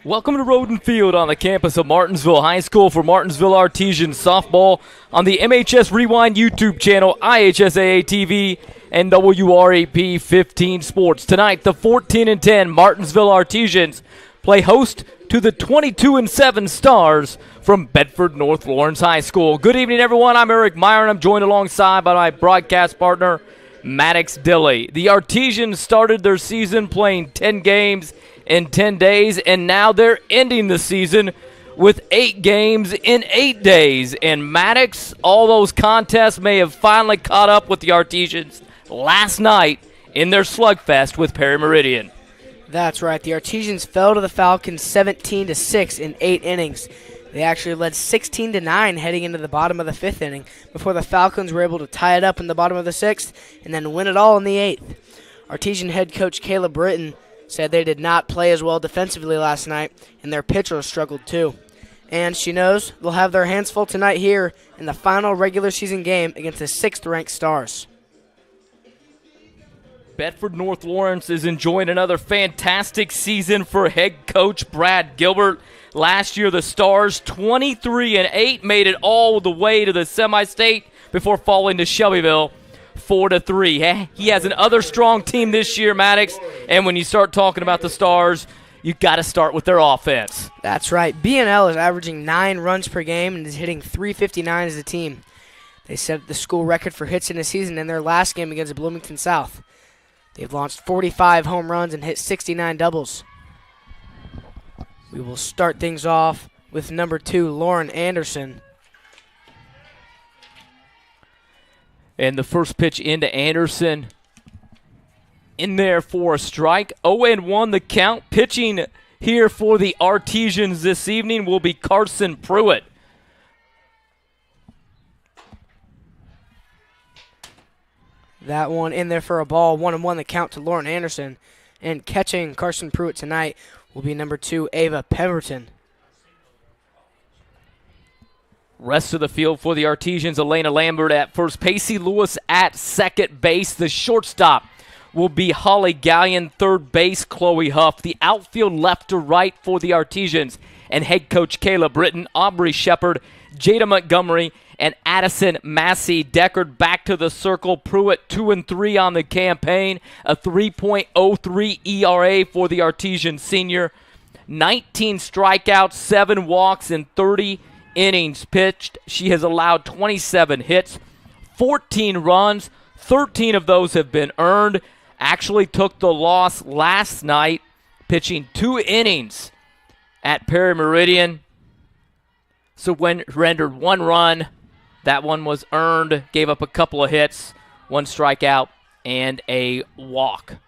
Welcome to Roden Field on the campus of Martinsville High School for Martinsville Artesian Softball on the MHS Rewind YouTube channel, IHSAA TV, and WRAP 15 Sports. Tonight, the 14-10 Martinsville Artesians play host to the 22-7 Stars from Bedford North Lawrence High School. Good evening, everyone. I'm Eric Meyer, and I'm joined alongside by my broadcast partner, Maddox Dilley. The Artesians started their season playing 10 games in 10 days, and now they're ending the season with 8 games in 8 days. And Maddox, all those contests may have finally caught up with the Artesians last night in their slugfest with Perry Meridian. That's right. The Artesians fell to the Falcons 17-6 in 8 innings. They actually led 16-9 heading into the bottom of the 5th inning before the Falcons were able to tie it up in the bottom of the 6th and then win it all in the 8th. Artesian head coach Caleb Britton said they did not play as well defensively last night, and their pitchers struggled too. And she knows they'll have their hands full tonight here in the final regular season game against the 6th-ranked Stars. Bedford North Lawrence is enjoying another fantastic season for head coach Brad Gilbert. Last year, the Stars, 23-8, made it all the way to the semi-state before falling to Shelbyville 4-3. He has another strong team this year, Maddox, and when you start talking about the Stars, you got to start with their offense. That's right. B&L is averaging 9 runs per game and is hitting .359 as a team. They set the school record for hits in a season in their last game against Bloomington South. They've launched 45 home runs and hit 69 doubles. We will start things off with number 2, Lauren Anderson. And the first pitch into Anderson. In there for a strike. 0-1 the count. Pitching here for the Artesians this evening will be Carson Pruitt. That one in there for a ball. 1-1 the count to Lauren Anderson. And catching Carson Pruitt tonight will be number 2, Ava Pemberton. Rest of the field for the Artesians, Elena Lambert at first, Pacey Lewis at second base. The shortstop will be Holly Gallion, third base, Chloe Huff. The outfield left to right for the Artesians, and head coach Caleb Britton, Aubrey Shepard, Jada Montgomery, and Addison Massey. Deckard back to the circle. Pruitt 2-3 on the campaign, a 3.03 ERA for the Artesian senior. 19 strikeouts, 7 walks, and 30 innings pitched. She has allowed 27 hits, 14 runs, 13 of those have been earned. Actually took the loss last night, pitching 2 innings at Perry Meridian. So when rendered 1 run, that one was earned, gave up a couple of hits, 1 strikeout, and a walk.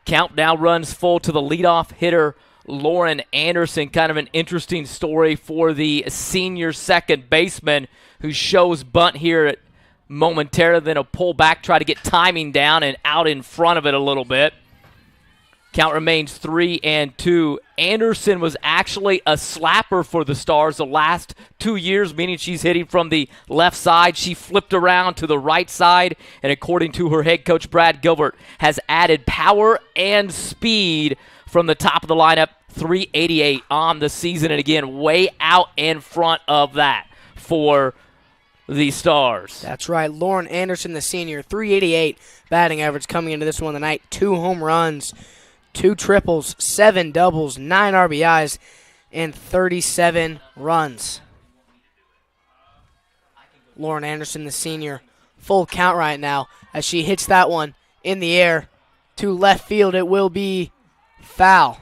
Count now runs full to the leadoff hitter, Lauren Anderson. Kind of an interesting story for the senior second baseman who shows bunt here momentarily, then a pull back, try to get timing down and out in front of it a little bit. Count remains 3-2. Anderson was actually a slapper for the Stars the last 2 years, meaning she's hitting from the left side. She flipped around to the right side, and according to her head coach, Brad Gilbert, has added power and speed from the top of the lineup. 388 on the season, and again, way out in front of that for the Stars. That's right. Lauren Anderson, the senior, 388 batting average coming into this one tonight. 2 home runs, 2 triples, 7 doubles, 9 RBIs, and 37 runs. Lauren Anderson, the senior, full count right now as she hits that one in the air to left field. It will be foul.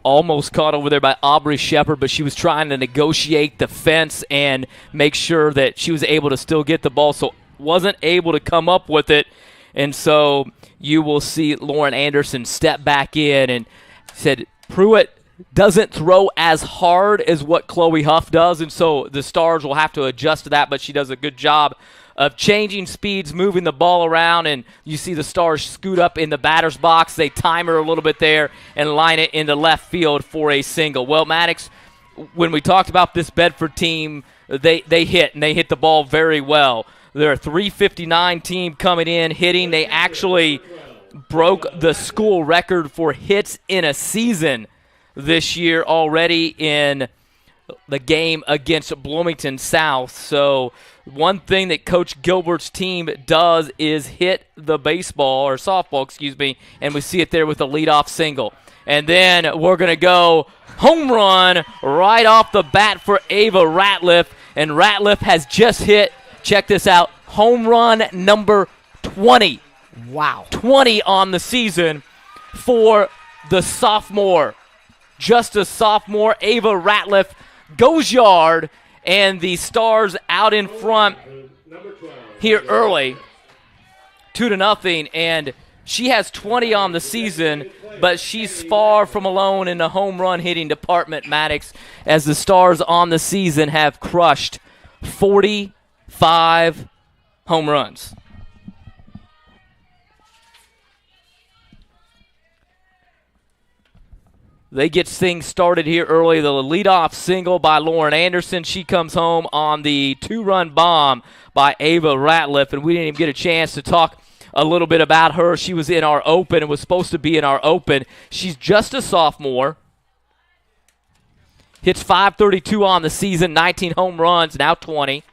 Almost caught over there by Aubrey Shepard, but she was trying to negotiate the fence and make sure that she was able to still get the ball, so wasn't able to come up with it. And so you will see Lauren Anderson step back in and said Pruitt doesn't throw as hard as what Chloe Huff does, and so the Stars will have to adjust to that, but she does a good job of changing speeds, moving the ball around, and you see the Stars scoot up in the batter's box. They time her a little bit there and line it into left field for a single. Well, Maddox, when we talked about this Bedford team, they hit, and they hit the ball very well. They're a .359 team coming in, hitting. They actually broke the school record for hits in a season this year already in the game against Bloomington South. So one thing that Coach Gilbert's team does is hit the baseball, or softball, excuse me, and we see it there with the leadoff single. And then we're going to go home run right off the bat for Ava Ratliff. And Ratliff has just hit, check this out, home run number 20. Wow. 20 on the season for the sophomore. Just a sophomore, Ava Ratliff goes yard, and the Stars out in front here early, 2-0, and she has 20 on the season, but she's far from alone in the home run hitting department, Maddox, as the Stars on the season have crushed 45 home runs. They get things started here early. The leadoff single by Lauren Anderson. She comes home on the 2-run bomb by Ava Ratliff, and we didn't even get a chance to talk a little bit about her. She was in our open and was supposed to be in our open. She's just a sophomore. Hits .532 on the season, 19 home runs, now 20.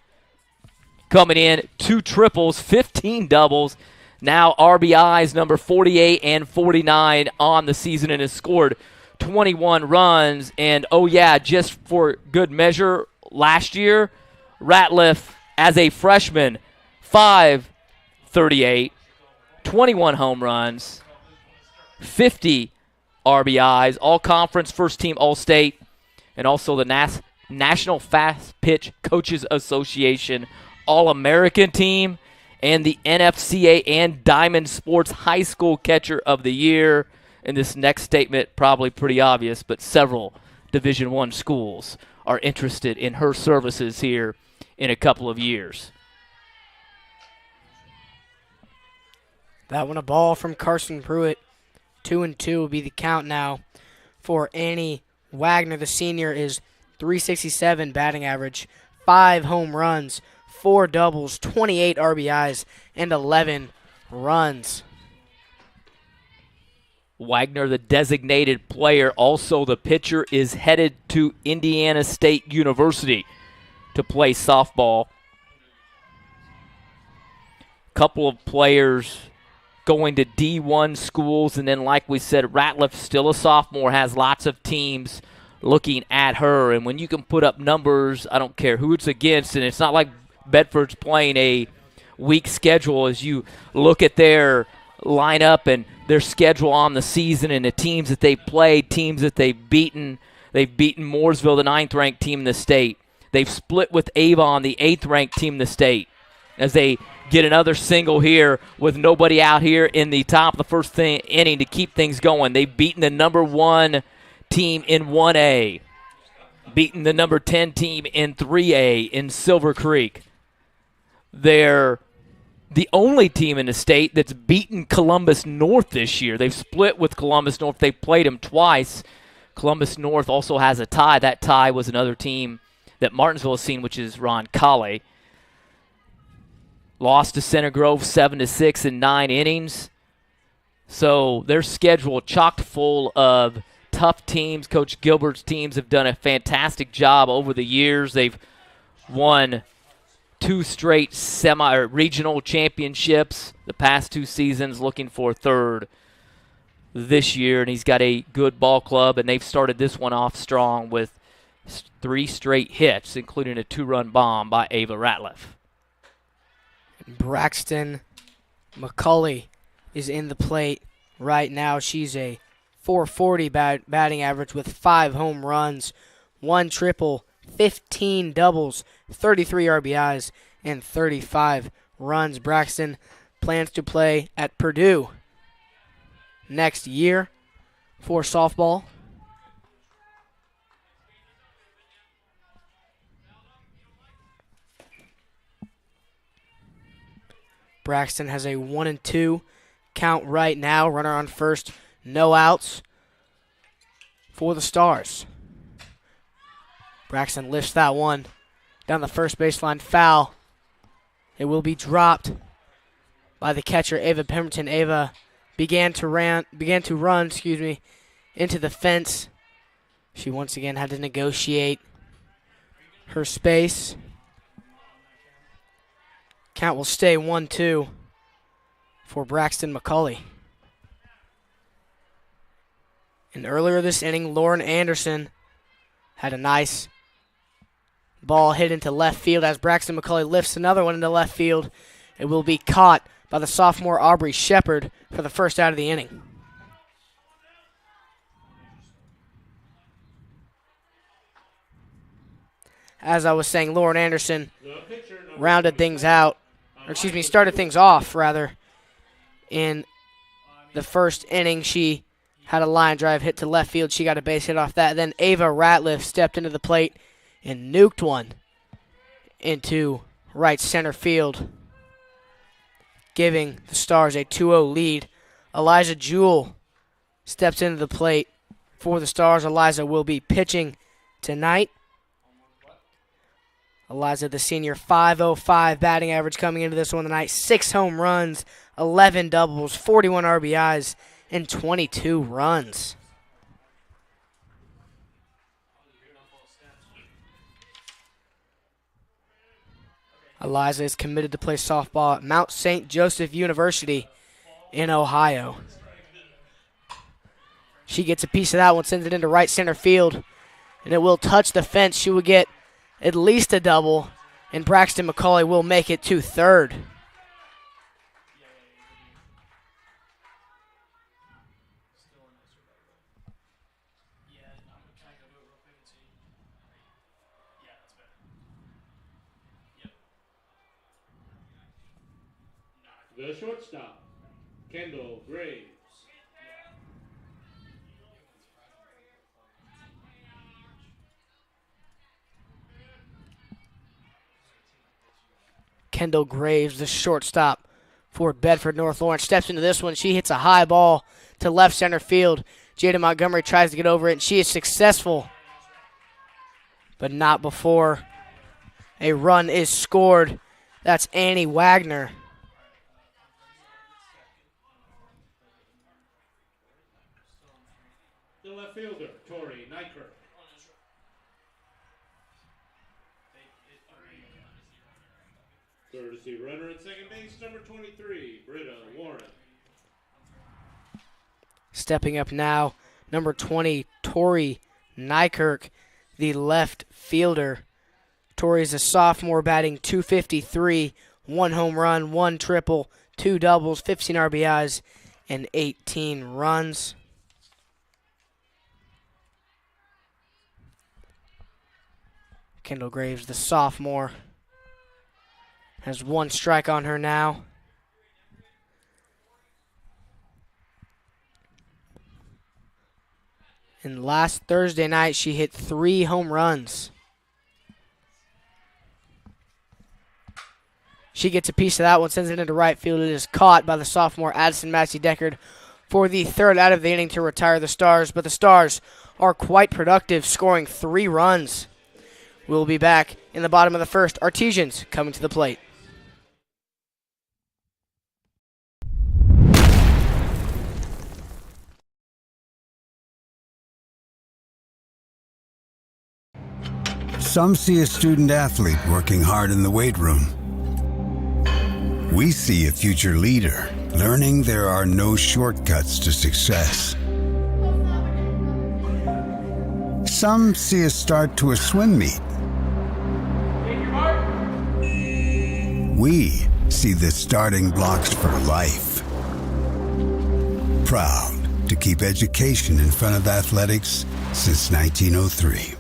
Coming in, 2 triples, 15 doubles. Now RBIs number 48 and 49 on the season, and has scored 21 runs. And, oh, yeah, just for good measure, last year, Ratliff, as a freshman, .538, 21 home runs, 50 RBIs, all-conference, first-team All-State, and also the National Fast Pitch Coaches Association All-American team, and the NFCA and Diamond Sports High School Catcher of the Year. And this next statement, probably pretty obvious, but several Division I schools are interested in her services here in a couple of years. That one, a ball from Carson Pruitt. 2-2 will be the count now for Annie Wagner. The senior is .367 batting average, 5 home runs, 4 doubles, 28 RBIs, and 11 runs. Wagner, the designated player, also the pitcher, is headed to Indiana State University to play softball. Couple of players going to D1 schools, and then, like we said, Ratliff, still a sophomore, has lots of teams looking at her. And when you can put up numbers, I don't care who it's against, and it's not like Bedford's playing a weak schedule as you look at their lineup and their schedule on the season and the teams that they've played, teams that they've beaten. They've beaten Mooresville, the 9th-ranked team in the state. They've split with Avon, the 8th-ranked team in the state, as they get another single here with nobody out here in the top of the first inning to keep things going. They've beaten the number 1 team in 1A, beaten the number 10 team in 3A in Silver Creek. They're the only team in the state that's beaten Columbus North this year. They've split with Columbus North. They played them twice. Columbus North also has a tie. That tie was another team that Martinsville has seen, which is Ron Colley. Lost to Center Grove 7-6 in 9 innings. So their schedule chock full of tough teams. Coach Gilbert's teams have done a fantastic job over the years. They've won 2 straight regional championships the past 2 seasons, looking for a 3rd this year, and he's got a good ball club, and they've started this one off strong with 3 straight hits, including a 2-run bomb by Ava Ratliff. Braxton McCulley is in the plate right now. She's a .440 batting average with 5 home runs, 1 triple, 15 doubles, 33 RBIs, and 35 runs. Braxton plans to play at Purdue next year for softball. Braxton has a 1-2 count right now. Runner on first, no outs for the Stars. Braxton lifts that one down the first baseline, foul. It will be dropped by the catcher, Ava Pemberton. Ava began to run, into the fence. She once again had to negotiate her space. Count will stay 1-2 for Braxton McCauley. And earlier this inning, Lauren Anderson had a nice ball hit into left field as Braxton McCauley lifts another one into left field. It will be caught by the sophomore Aubrey Shepard for the first out of the inning. As I was saying, Lauren Anderson started things off, in the first inning. She had a line drive hit to left field. She got a base hit off that. Then Ava Ratliff stepped into the plate and nuked one into right center field, giving the Stars a 2-0 lead. Eliza Jewell steps into the plate for the Stars. Eliza will be pitching tonight. Eliza, the senior, .505 batting average coming into this one tonight. 6 home runs, 11 doubles, 41 RBIs, and 22 runs. Eliza is committed to play softball at Mount St. Joseph University in Ohio. She gets a piece of that one, sends it into right center field, and it will touch the fence. She will get at least a double, and Braxton McCauley will make it to third. The shortstop, Kendall Graves. Kendall Graves, the shortstop for Bedford North Lawrence, steps into this one. She hits a high ball to left center field. Jada Montgomery tries to get over it, and she is successful, but not before a run is scored. That's Annie Wagner. The left fielder, Tori Nyker. Courtesy runner at second base, number 23, Britta Warren. Stepping up now, number 20, Tori Nykirk, the left fielder. Tori is a sophomore batting .253, 1 home run, 1 triple, 2 doubles, 15 RBIs, and 18 runs. Kendall Graves, the sophomore, has 1 strike on her now. And last Thursday night, she hit 3 home runs. She gets a piece of that one, sends it into right field. It is caught by the sophomore Addison Massey-Deckard for the third out of the inning to retire the Stars. But the Stars are quite productive, scoring 3 runs. We'll be back in the bottom of the first. Artesians coming to the plate. Some see a student athlete working hard in the weight room. We see a future leader learning there are no shortcuts to success. Some see a start to a swim meet. We see the starting blocks for life. Proud to keep education in front of athletics since 1903.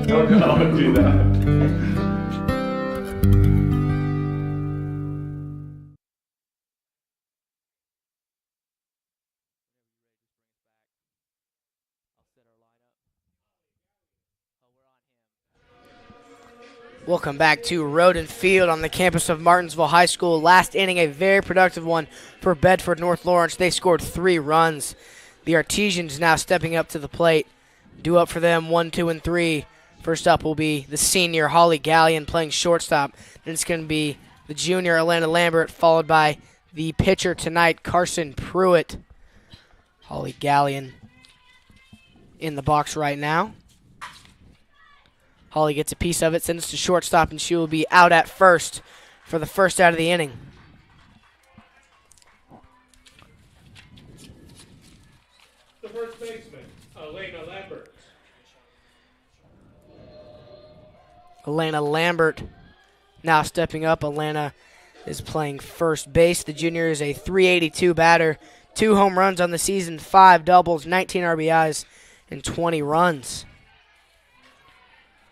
Don't do that. Welcome back to Roden Field on the campus of Martinsville High School. Last inning, a very productive one for Bedford North Lawrence. They scored 3 runs. The Artesians now stepping up to the plate. Due up for them, 1, 2, and 3. First up will be the senior Holly Gallion playing shortstop. Then it's going to be the junior Alana Lambert, followed by the pitcher tonight, Carson Pruitt. Holly Gallion in the box right now. Holly gets a piece of it, sends it to shortstop, and she will be out at first for the first out of the inning. The first baseman, Elena Lambert. Elena Lambert now stepping up. Elena is playing first base. The junior is a .382 batter, 2 home runs on the season, 5 doubles, 19 RBIs, and 20 runs.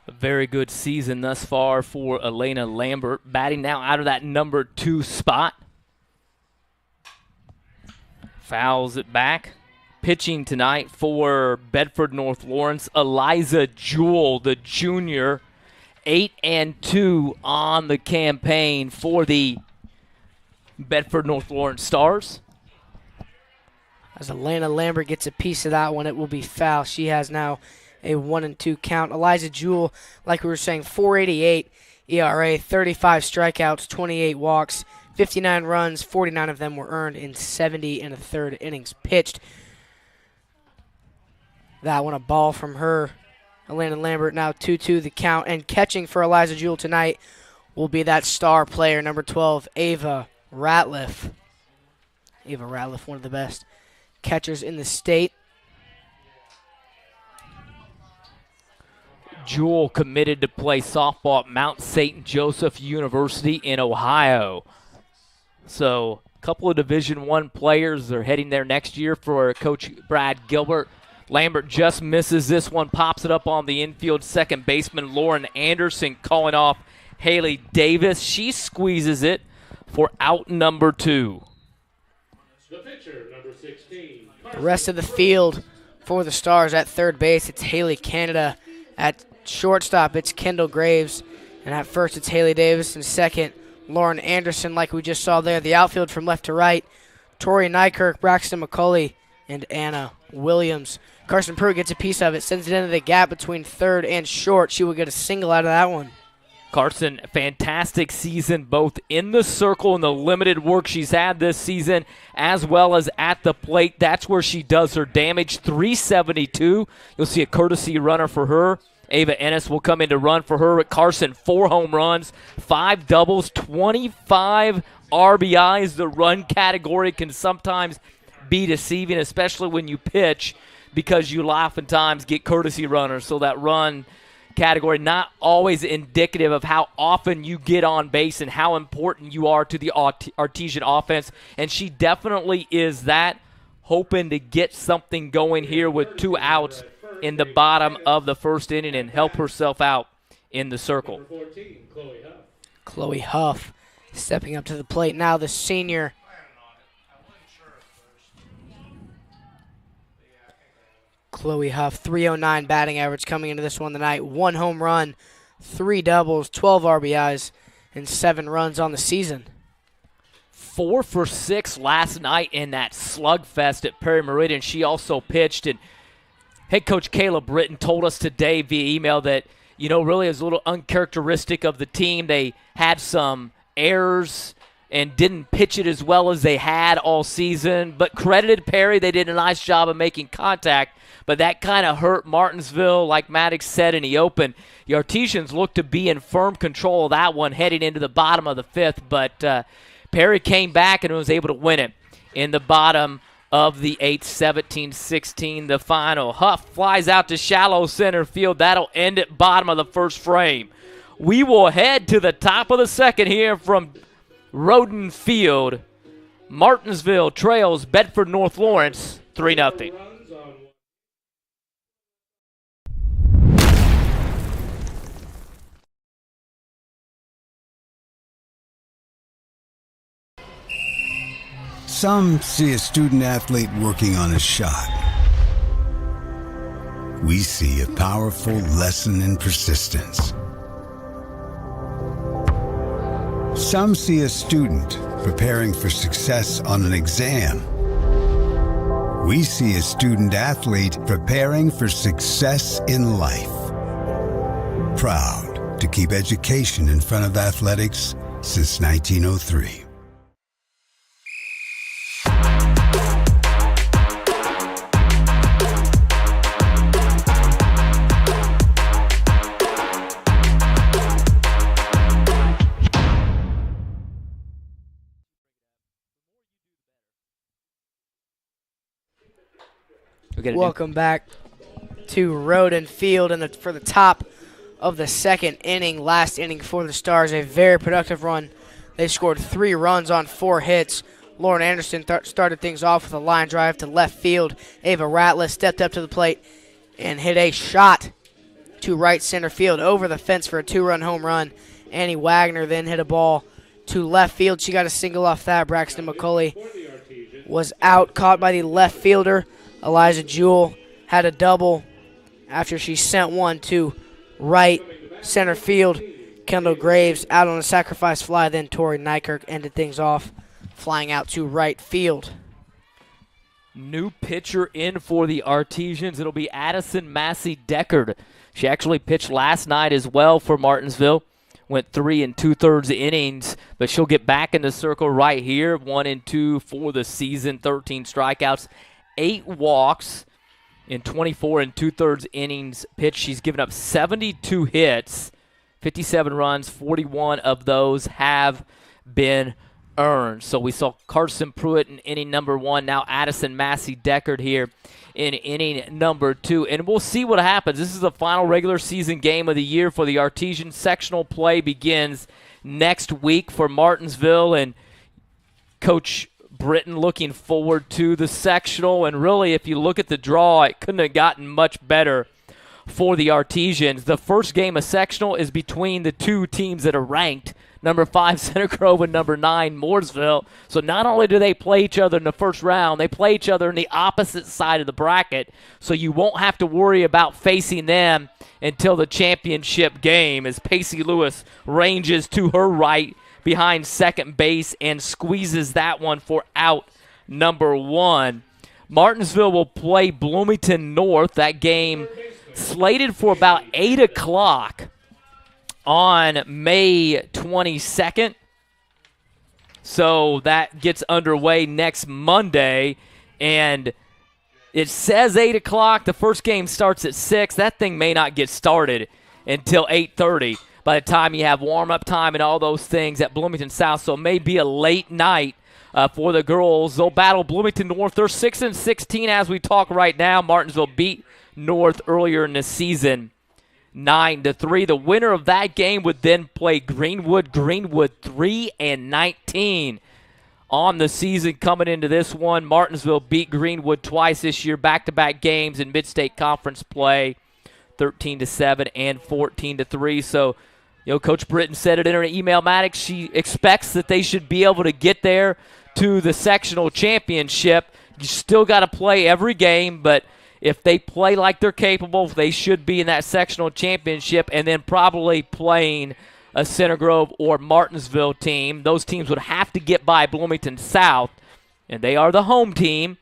A very good season thus far for Elena Lambert, batting now out of that number 2 spot. Fouls it back. Pitching tonight for Bedford North Lawrence, Eliza Jewell, the junior, 8-2 on the campaign for the Bedford North Lawrence Stars. As Elena Lambert gets a piece of that one, it will be foul. She has now a 1-2 count. Eliza Jewell, like we were saying, .488 ERA, 35 strikeouts, 28 walks, 59 runs, 49 of them were earned in 70 1/3 innings pitched. That one a ball from her. Elena Lambert now 2-2 the count. And catching for Eliza Jewell tonight will be that star player, number 12, Ava Ratliff. Ava Ratliff, one of the best catchers in the state. Jewell committed to play softball at Mount St. Joseph University in Ohio. So a couple of Division I players are heading there next year for Coach Brad Gilbert. Lambert just misses this one, pops it up on the infield. Second baseman Lauren Anderson calling off Haley Davis. She squeezes it for out number 2. The pitcher, number 16. The rest of the field for the Stars at third base, it's Haley Canada. At shortstop, it's Kendall Graves. And at first, it's Haley Davis. And second, Lauren Anderson, like we just saw there. The outfield from left to right, Tori Nykirk, Braxton McCauley, and Anna Williams. Carson Pruitt gets a piece of it, sends it into the gap between third and short. She will get a single out of that one. Carson, fantastic season both in the circle and the limited work she's had this season, as well as at the plate. That's where she does her damage. .372. You'll see a courtesy runner for her. Ava Ennis will come in to run for her. Carson, 4 home runs, 5 doubles, 25 RBIs. The run category can sometimes be deceiving, especially when you pitch, because you oftentimes get courtesy runners. So that run category not always indicative of how often you get on base and how important you are to the Artesian offense. And she definitely is that, hoping to get something going here with 2 outs in the bottom of the first inning and help herself out in the circle. Number 14, Chloe Huff. Chloe Huff stepping up to the plate now, the senior. Chloe Huff, .309 batting average coming into this one tonight. 1 home run, 3 doubles, 12 RBIs, and 7 runs on the season. 4 for 6 last night in that slugfest at Perry Meridian. She also pitched, and head coach Caleb Britton told us today via email that, really is a little uncharacteristic of the team. They had some errors and didn't pitch it as well as they had all season, but credited Perry. They did a nice job of making contact, but that kind of hurt Martinsville, like Maddox said in the open. The Artesians looked to be in firm control of that one heading into the bottom of the 5th, but Perry came back and was able to win it in the bottom of the 8th, 17-16, the final. Huff flies out to shallow center field. That'll end it bottom of the first frame. We will head to the top of the second here from Roden Field. Martinsville trails Bedford North Lawrence 3-0. Some see a student athlete working on a shot. We see a powerful lesson in persistence. Some see a student preparing for success on an exam. We see a student athlete preparing for success in life. Proud to keep education in front of athletics since 1903. Welcome back to Road and Field for the top of the second inning. Last inning for the Stars, a very productive run. They scored 3 runs on 4 hits. Lauren Anderson started things off with a line drive to left field. Ava Ratliff stepped up to the plate and hit a shot to right center field over the fence for a 2-run home run. Annie Wagner then hit a ball to left field. She got a single off that. Braxton McCulley was out, caught by the left fielder. Eliza Jewell had a double after she sent one to right center field. Kendall Graves out on a sacrifice fly. Then Tori Nykirk ended things off, flying out to right field. New pitcher in for the Artesians. It'll be Addison Massey Deckard. She actually pitched last night as well for Martinsville. Went 3 2/3 innings, but she'll get back in the circle right here. 1 2 for the season, 13 strikeouts, 8 walks in 24 2/3 innings pitched. She's given up 72 hits, 57 runs, 41 of those have been earned. So we saw Carson Pruitt in inning number 1, now Addison Massey Deckard here in inning number 2. And we'll see what happens. This is the final regular season game of the year for the Artesian. Sectional play begins next week for Martinsville, and Coach Britton looking forward to the sectional. And really, if you look at the draw, it couldn't have gotten much better for the Artesians. The first game of sectional is between the 2 teams that are ranked, number 5 Center Grove and number 9 Mooresville. So not only do they play each other in the first round, they play each other in the opposite side of the bracket. So you won't have to worry about facing them until the championship game, as Pacey Lewis ranges to her right behind second base and squeezes that one for out number 1. Martinsville will play Bloomington North. That game slated for about 8 o'clock on May 22nd. So that gets underway next Monday. And it says 8 o'clock. The first game starts at 6. That thing may not get started until 8:30 by the time you have warm-up time and all those things at Bloomington South. So it may be a late night for the girls. They'll battle Bloomington North. They're 6-16 as we talk right now. Martinsville beat North earlier in the season 9-3. The winner of that game would then play Greenwood. Greenwood 3-19 on the season coming into this one. Martinsville beat Greenwood twice this year, back-to-back games in Mid-State Conference play, 13-7 and 14-3. So, Coach Britton said it in her email, Maddox. She expects that they should be able to get there to the sectional championship. You still got to play every game, but if they play like they're capable, they should be in that sectional championship, and then probably playing a Center Grove or Martinsville team. Those teams would have to get by Bloomington South, and they are the home team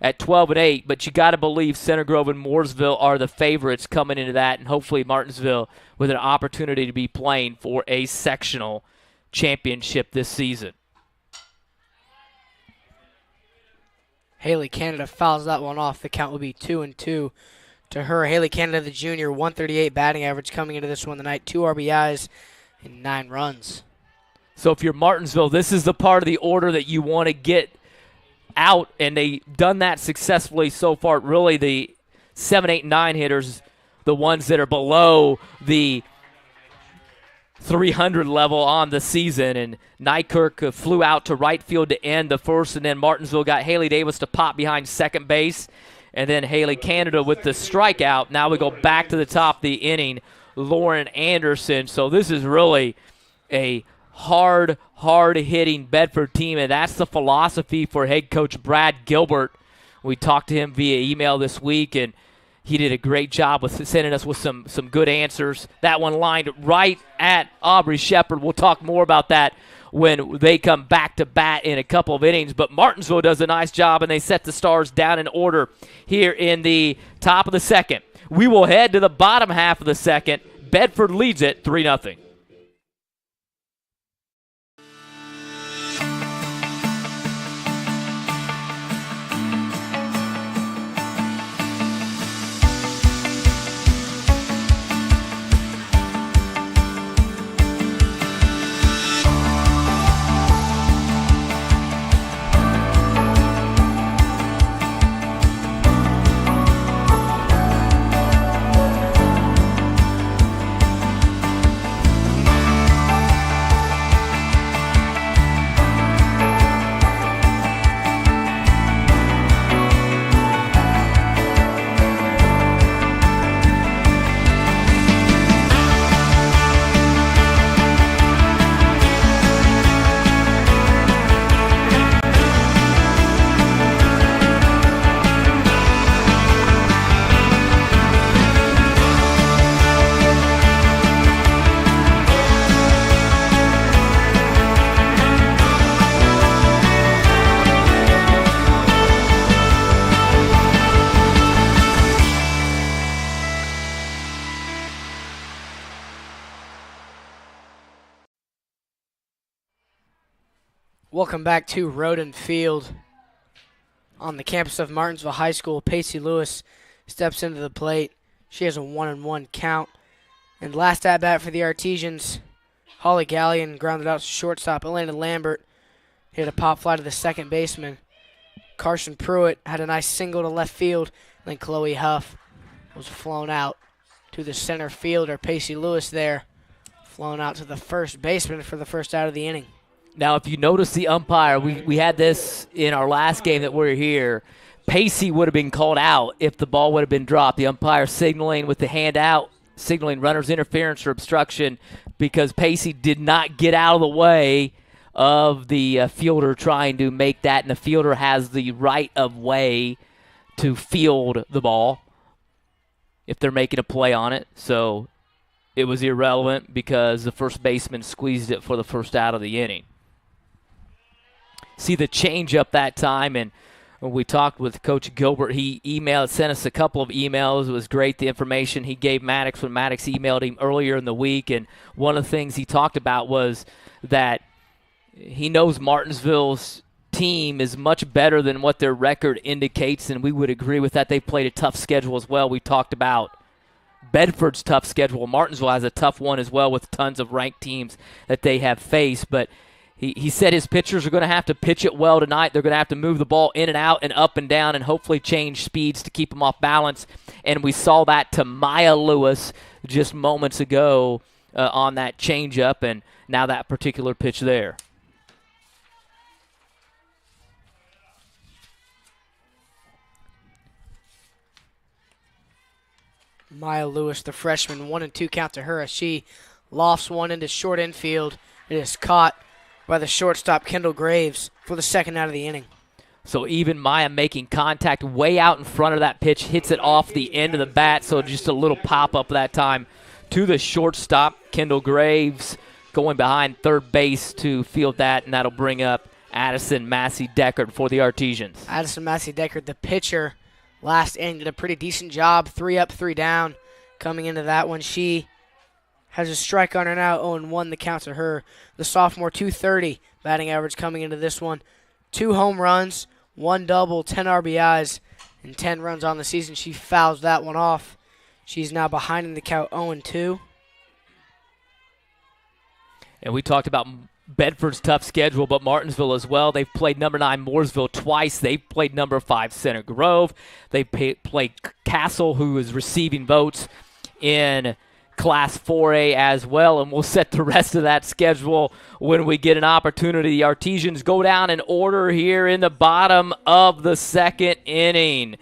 at 12-8, but you got to believe Center Grove and Mooresville are the favorites coming into that, and hopefully Martinsville with an opportunity to be playing for a sectional championship this season. Haley Canada fouls that one off. The count will be 2-2 to her. Haley Canada, the junior, 138 batting average coming into this one tonight. 2 RBIs and 9 runs. So if you're Martinsville, this is the part of the order that you want to get out, and they've done that successfully so far. Really, the 7, 8, 9 hitters, the ones that are below the 300 level on the season, and Nykirk flew out to right field to end the first, and then Martinsville got Haley Davis to pop behind second base, and then Haley Canada with the strikeout. Now we go back to the top of the inning, Lauren Anderson. So this is really a hard-hitting Bedford team, and that's the philosophy for head coach Brad Gilbert. We talked to him via email this week, and he did a great job with sending us with some good answers. That one lined right at Aubrey Shepard. We'll talk more about that when they come back to bat in a couple of innings. But Martinsville does a nice job, and they set the Stars down in order here in the top of the second. We will head to the bottom half of the second. Bedford leads it 3-0. Welcome back to Roden Field on the campus of Martinsville High School. Pacey Lewis steps into the plate. She has a 1-1 count. And last at bat for the Artesians, Holly Gallion grounded out to shortstop. Elena Lambert hit a pop fly to the second baseman. Carson Pruitt had a nice single to left field. And then Chloe Huff was flown out to the center fielder. Pacey Lewis there, flown out to the first baseman for the first out of the inning. Now, if you notice the umpire, we had this in our last game that we were here. Pacey would have been called out if the ball would have been dropped. The umpire signaling with the hand out, signaling runner's interference or obstruction because Pacey did not get out of the way of the fielder trying to make that, and the fielder has the right of way to field the ball if they're making a play on it. So it was irrelevant because the first baseman squeezed it for the first out of the inning. See the change up that time, and when we talked with Coach Gilbert, he sent us a couple of emails. It was great, the information he gave Maddox when Maddox emailed him earlier in the week, and one of the things he talked about was that he knows Martinsville's team is much better than what their record indicates, and we would agree with that. They played a tough schedule as well. We talked about Bedford's tough schedule. Martinsville has a tough one as well with tons of ranked teams that they have faced, but he said his pitchers are going to have to pitch it well tonight. They're going to have to move the ball in and out and up and down and hopefully change speeds to keep them off balance. And we saw that to Maya Lewis just moments ago on that changeup, and now that particular pitch there. Maya Lewis, the freshman, 1-2 count to her as she lofts one into short infield. It is caught by the shortstop, Kendall Graves, for the second out of the inning. So even Maya making contact way out in front of that pitch, hits it off the end of the bat, so just a little pop-up that time to the shortstop, Kendall Graves, going behind third base to field that, and that'll bring up Addison Massey-Deckard for the Artesians. Addison Massey-Deckard, the pitcher, last inning, did a pretty decent job, 3 up, 3 down. Coming into that one, she has a strike on her now, 0-1 the count to her. The sophomore, 230 batting average coming into this one. 2 home runs, 1 double, 10 RBIs, and 10 runs on the season. She fouls that one off. She's now behind in the count, 0-2. And we talked about Bedford's tough schedule, but Martinsville as well. They've played number 9 Mooresville twice. They've played number 5 Center Grove. They played Castle, who is receiving votes in Class 4A as well, and we'll set the rest of that schedule when we get an opportunity. The Artesians go down in order here in the bottom of the second inning.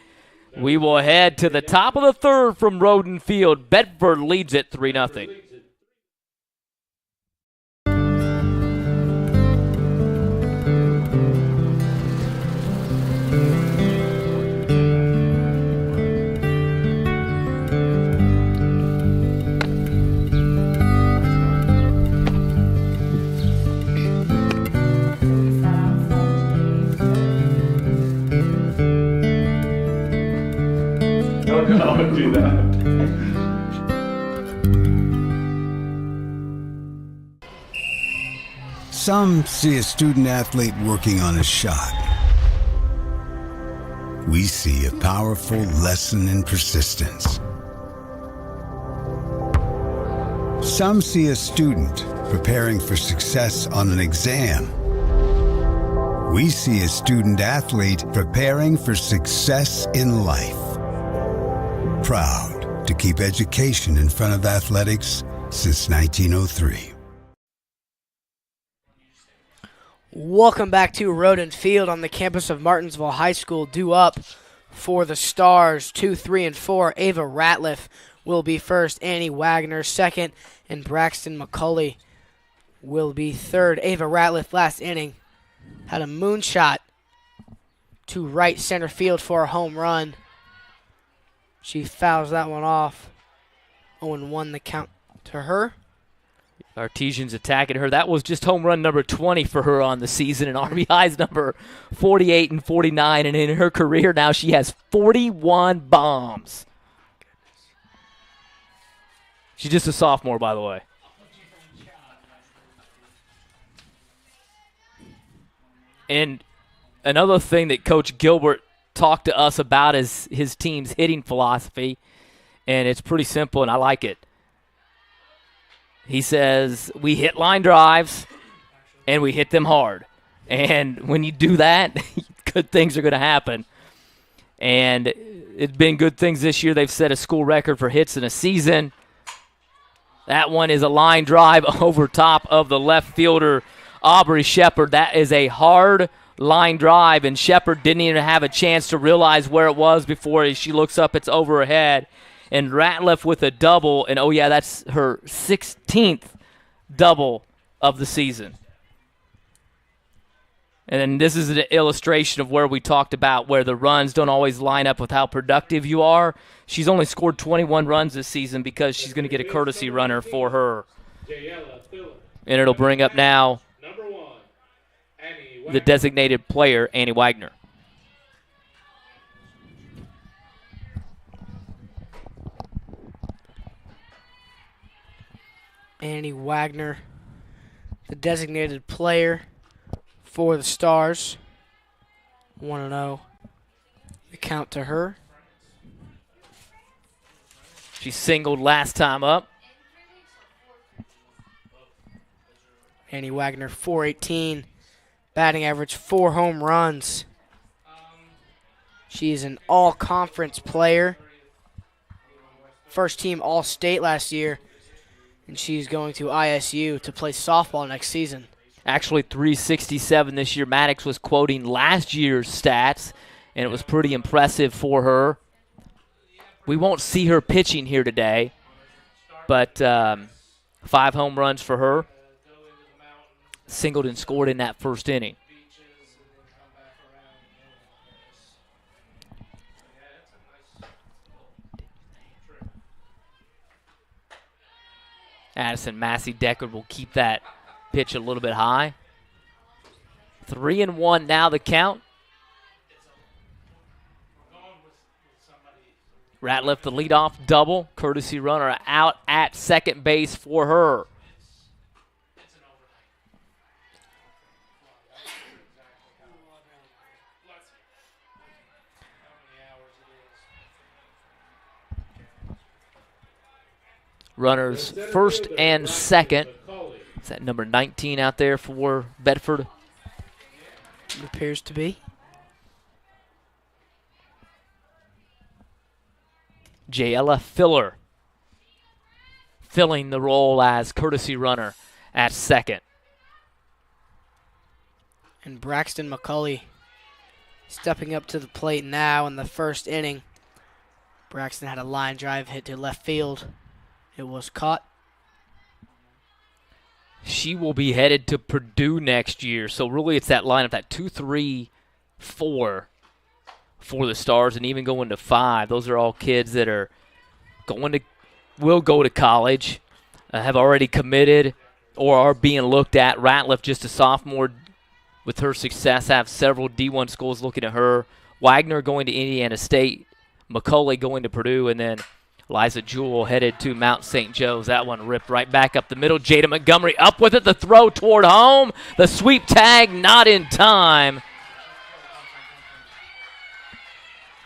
We will head to the top of the third from Roden Field. Bedford leads it 3-0. Some see a student athlete working on a shot. We see a powerful lesson in persistence. Some see a student preparing for success on an exam. We see a student athlete preparing for success in life. Proud to keep education in front of athletics since 1903. Welcome back to Road and Field on the campus of Martinsville High School. Due up for the Stars, 2, 3, and 4. Ava Ratliff will be first. Annie Wagner second. And Braxton McCulley will be third. Ava Ratliff last inning had a moonshot to right center field for a home run. She fouls that one off. 0-1 the count to her. Artesians attacking her. That was just home run number 20 for her on the season, and RBI's number 48 and 49. And in her career now, she has 41 bombs. She's just a sophomore, by the way. And another thing that Coach Gilbert talked to us about is his team's hitting philosophy, and it's pretty simple, and I like it. He says, we hit line drives, and we hit them hard. And when you do that, good things are going to happen. And it's been good things this year. They've set a school record for hits in a season. That one is a line drive over top of the left fielder, Aubrey Shepard. That is a hard line drive, and Shepard didn't even have a chance to realize where it was before she looks up. It's over her head. And Ratliff with a double, and oh yeah, that's her 16th double of the season. And then this is an illustration of where we talked about where the runs don't always line up with how productive you are. She's only scored 21 runs this season because she's going to get a courtesy runner for her. And it'll bring up now the designated player, Annie Wagner. Annie Wagner, the designated player for the Stars. 1-0. The count to her. She singled last time up. Annie Wagner, 418. Batting average, 4 home runs. She is an all-conference player. First team All-State last year. And she's going to ISU to play softball next season. Actually, 367 this year. Maddox was quoting last year's stats, and it was pretty impressive for her. We won't see her pitching here today, but 5 home runs for her. Singled and scored in that first inning. Addison Massey-Deckard will keep that pitch a little bit high. 3-1 now the count. Ratliff the leadoff double. Courtesy runner out at second base for her. Runners first and second. Is that number 19 out there for Bedford? It appears to be. Jayla Filler filling the role as courtesy runner at second. And Braxton McCulley stepping up to the plate now in the first inning. Braxton had a line drive hit to left field. It was caught. She will be headed to Purdue next year. So really it's that lineup, that 2-3-4 for the Stars, and even going to 5. Those are all kids that are will go to college, have already committed, or are being looked at. Ratliff, just a sophomore with her success, have several D1 schools looking at her. Wagner going to Indiana State, McCulley going to Purdue, and then Liza Jewell headed to Mount St. Joe's. That one ripped right back up the middle. Jada Montgomery up with it. The throw toward home. The sweep tag not in time.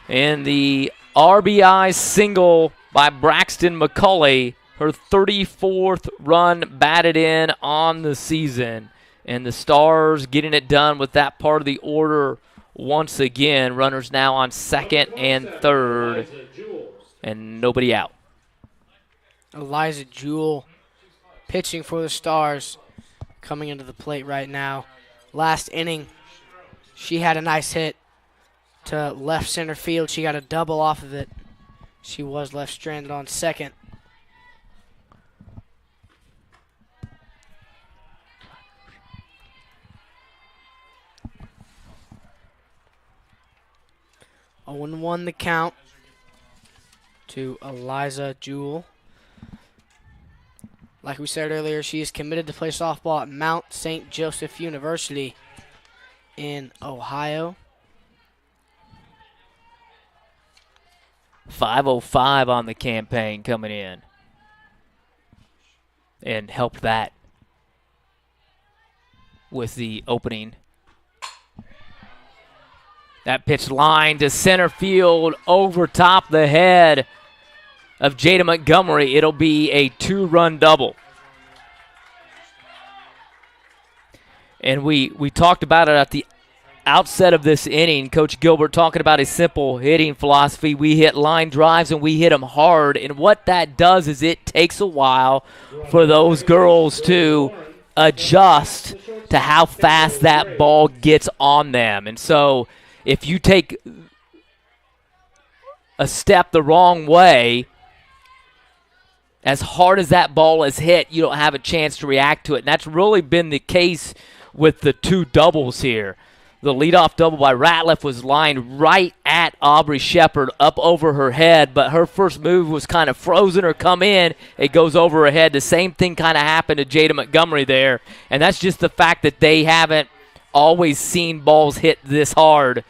And the RBI single by Braxton McCulley, her 34th run batted in on the season. And the Stars getting it done with that part of the order once again. Runners now on second and third. And nobody out. Eliza Jewell pitching for the Stars, coming into the plate right now. Last inning, she had a nice hit to left center field. She got a double off of it. She was left stranded on second. Oh, 0-1 the count to Eliza Jewell. Like we said earlier, she is committed to play softball at Mount St. Joseph University in Ohio. 5:05 on the campaign coming in. And helped that with the opening. That pitch line to center field over top the head of Jada Montgomery. It'll be a 2-run double. And we talked about it at the outset of this inning. Coach Gilbert talking about a simple hitting philosophy. We hit line drives and we hit them hard. And what that does is it takes a while for those girls to adjust to how fast that ball gets on them. And so if you take a step the wrong way, as hard as that ball is hit, you don't have a chance to react to it. And that's really been the case with the two doubles here. The leadoff double by Ratliff was lined right at Aubrey Shepard, up over her head, but her first move was kind of frozen or come in. It goes over her head. The same thing kind of happened to Jada Montgomery there, and that's just the fact that they haven't always seen balls hit this hard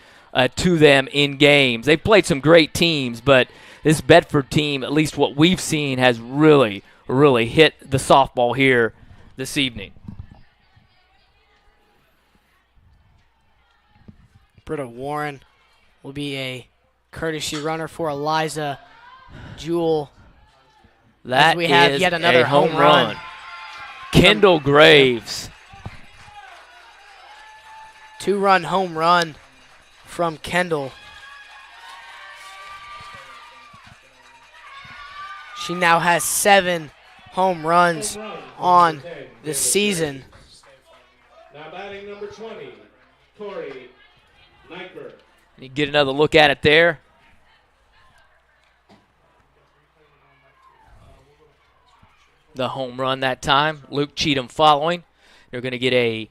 to them in games. They've played some great teams, but this Bedford team, at least what we've seen, has really, really hit the softball here this evening. Britta Warren will be a courtesy runner for Eliza Jewell. That we have is yet another a home run. Kendall Graves. 2-run home run from Kendall. She now has 7 home runs on the season. Now batting number 20, Tori Nyker. You get another look at it there. The home run that time. Luke Cheatham following. They're going to get a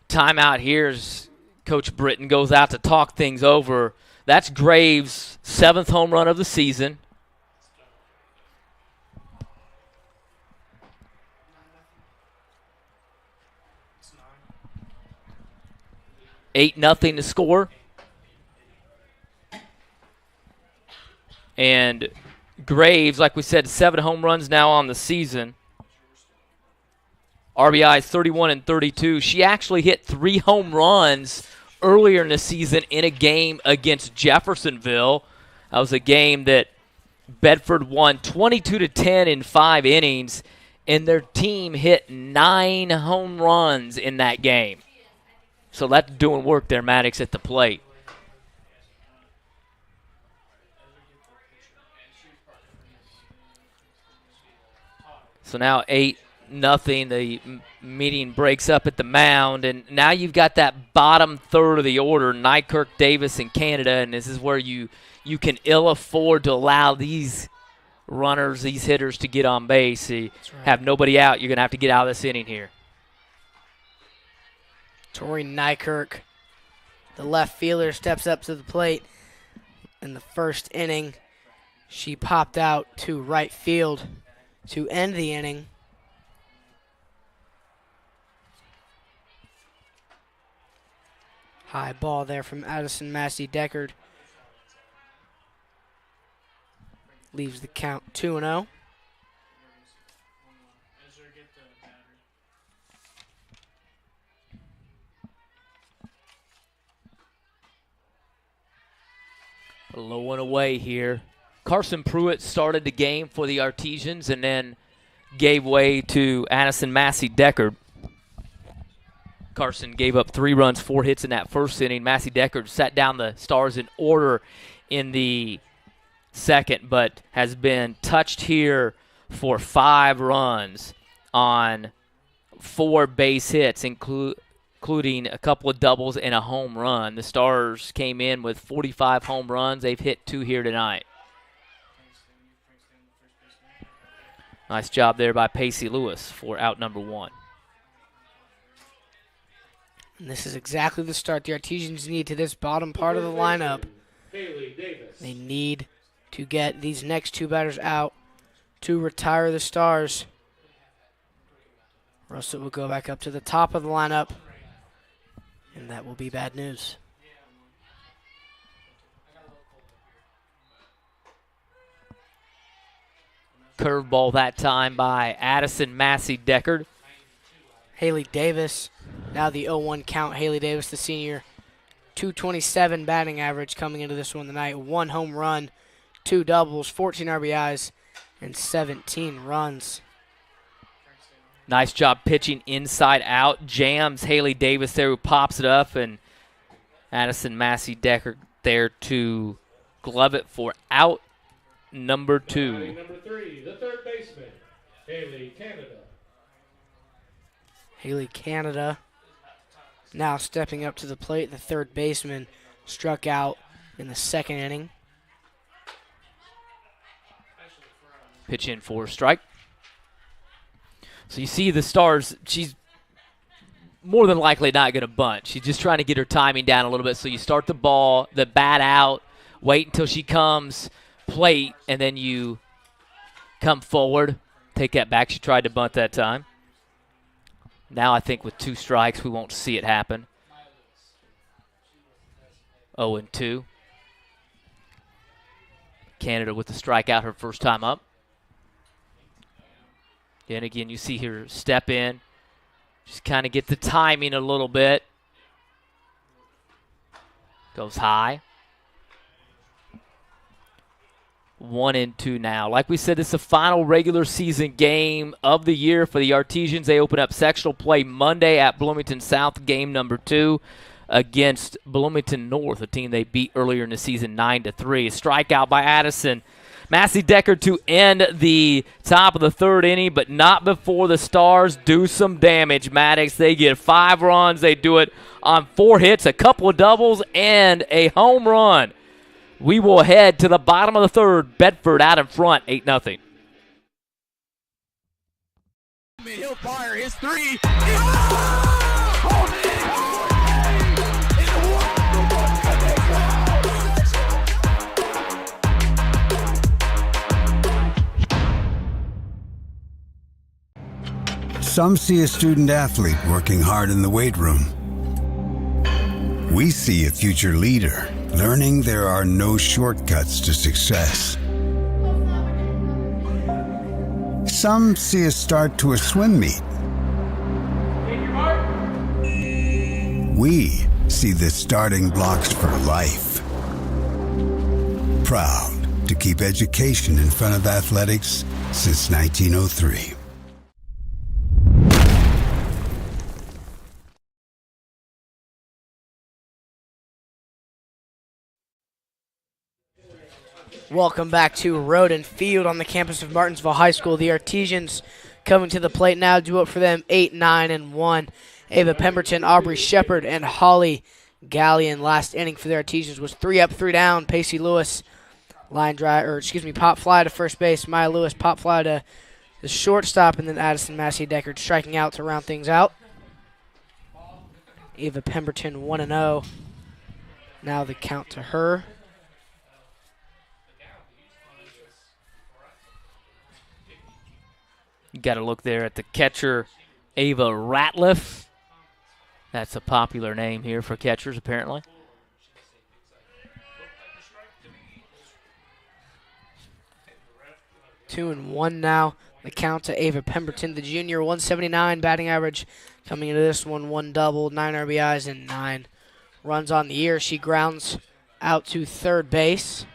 timeout here as Coach Britton goes out to talk things over. That's Graves' 7th home run of the season. 8-0 to score. And Graves, like we said, 7 home runs now on the season. RBI is 31 and 32. She actually hit 3 home runs earlier in the season in a game against Jeffersonville. That was a game that Bedford won 22-10 in 5 innings, and their team hit 9 home runs in that game. So that's doing work there, Maddox, at the plate. So now 8-0. The meeting breaks up at the mound, and now you've got that bottom third of the order, Nykirk, Davis, and Canada, and this is where you can ill afford to allow these runners, these hitters to get on base. You have nobody out. You're going to have to get out of this inning here. Tori Nykirk, the left fielder, steps up to the plate in the first inning. She popped out to right field to end the inning. High ball there from Addison Massey Deckard. Leaves the count 2-0. A low one away here. Carson Pruitt started the game for the Artesians and then gave way to Addison Massey Deckard. Carson gave up 3 runs, 4 hits in that first inning. Massey Deckard sat down the Stars in order in the second, but has been touched here for 5 runs on 4 base hits, including a couple of doubles and a home run. The Stars came in with 45 home runs. They've hit 2 here tonight. Nice job there by Pacey Lewis for out number 1. And this is exactly the start the Artesians need to this bottom part of the lineup. They need to get these next 2 batters out to retire the Stars. Or else it will go back up to the top of the lineup, and that will be bad news. Curveball that time by Addison Massey Deckard. Haley Davis, now the 0-1 count. Haley Davis, the senior, 227 batting average coming into this one tonight. 1 home run, 2 doubles, 14 RBIs, and 17 runs. Nice job pitching inside out. Jams Haley Davis there who pops it up, and Addison Massey Deckard there to glove it for out number 2. Number 3, the third baseman, Haley Canada. Haley Canada now stepping up to the plate. The third baseman struck out in the second inning. Pitch in for a strike. So you see the Stars, she's more than likely not going to bunt. She's just trying to get her timing down a little bit. So you start the bat out, wait until she comes plate, and then you come forward, take that back. She tried to bunt that time. Now I think with 2 strikes, we won't see it happen. 0-2. Canada with the strikeout her first time up. And again, you see her step in. Just kind of get the timing a little bit. Goes high. 1-2 now. Like we said, this is the final regular season game of the year for the Artesians. They open up sectional play Monday at Bloomington South, game number 2 against Bloomington North, a team they beat earlier in the season 9-3. A strikeout by Addison Massey Deckard to end the top of the 3rd inning, but not before the Stars do some damage. Maddox, they get 5 runs. They do it on 4 hits, a couple of doubles, and a home run. We will head to the bottom of the 3rd. Bedford out in front, 8-0. He'll fire his 3. Some see a student athlete working hard in the weight room. We see a future leader learning there are no shortcuts to success. Some see a start to a swim meet. We see the starting blocks for life. Proud to keep education in front of athletics since 1903. Welcome back to Road and Field on the campus of Martinsville High School. The Artesians coming to the plate now. Do it for them 8-9-1. Ava Pemberton, Aubrey Shepard, and Holly Gallion. Last inning for the Artesians was 3 up, 3 down. Pacey Lewis pop fly to first base. Maya Lewis pop fly to the shortstop, and then Addison Massey Deckard striking out to round things out. Ava Pemberton 1-0. Now the count to her. You got to look there at the catcher, Ava Ratliff. That's a popular name here for catchers, apparently. 2-1 now. The count to Ava Pemberton, the junior, 179 batting average. Coming into this one double, 9 RBIs, and 9 runs on the year. She grounds out to third base.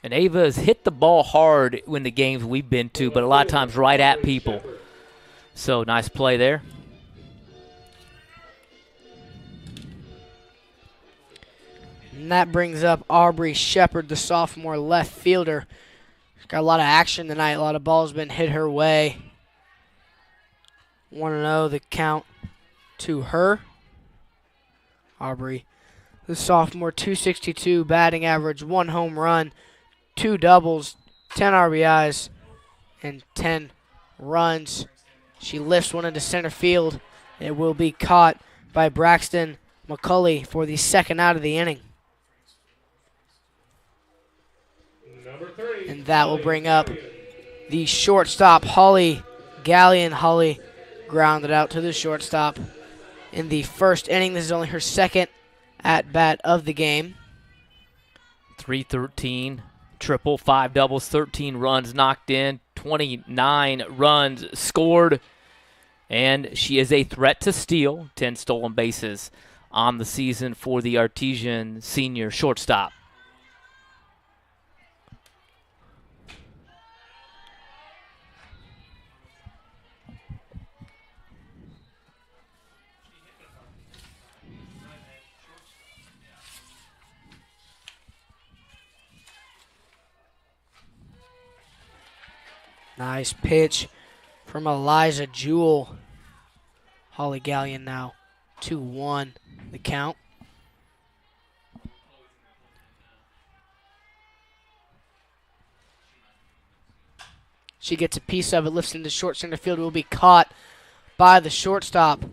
And Ava has hit the ball hard in the games we've been to, but a lot of times right at people. So nice play there. And that brings up Aubrey Shepard, the sophomore left fielder. She's got a lot of action tonight. A lot of balls been hit her way. 1-0 the count to her. Aubrey, the sophomore, 262 batting average, 1 home run, 2 doubles, 10 RBIs, and 10 runs. She lifts one into center field. It will be caught by Braxton McCulley for the second out of the inning. And that will bring up the shortstop, Holly Gallion. Holly grounded out to the shortstop in the first inning. This is only her second at-bat of the game. 313, triple, 5 doubles, 13 runs knocked in, 29 runs scored. And she is a threat to steal, 10 stolen bases on the season for the Artesian senior shortstop. Nice pitch from Eliza Jewell. Holly Gallion now 2-1 the count. She gets a piece of it, lifts into short center field, will be caught by the shortstop.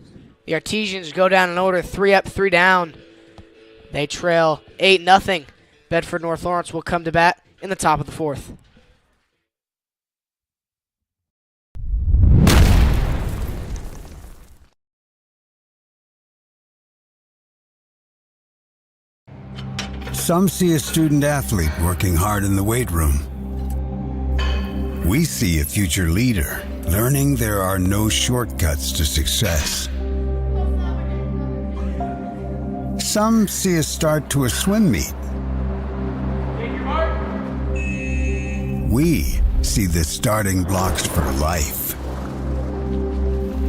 The Artesians go down in order, 3 up, 3 down. They trail 8-0. Bedford North Lawrence will come to bat in the top of the 4th. Some see a student athlete working hard in the weight room. We see a future leader learning there are no shortcuts to success. Some see a start to a swim meet. We see the starting blocks for life.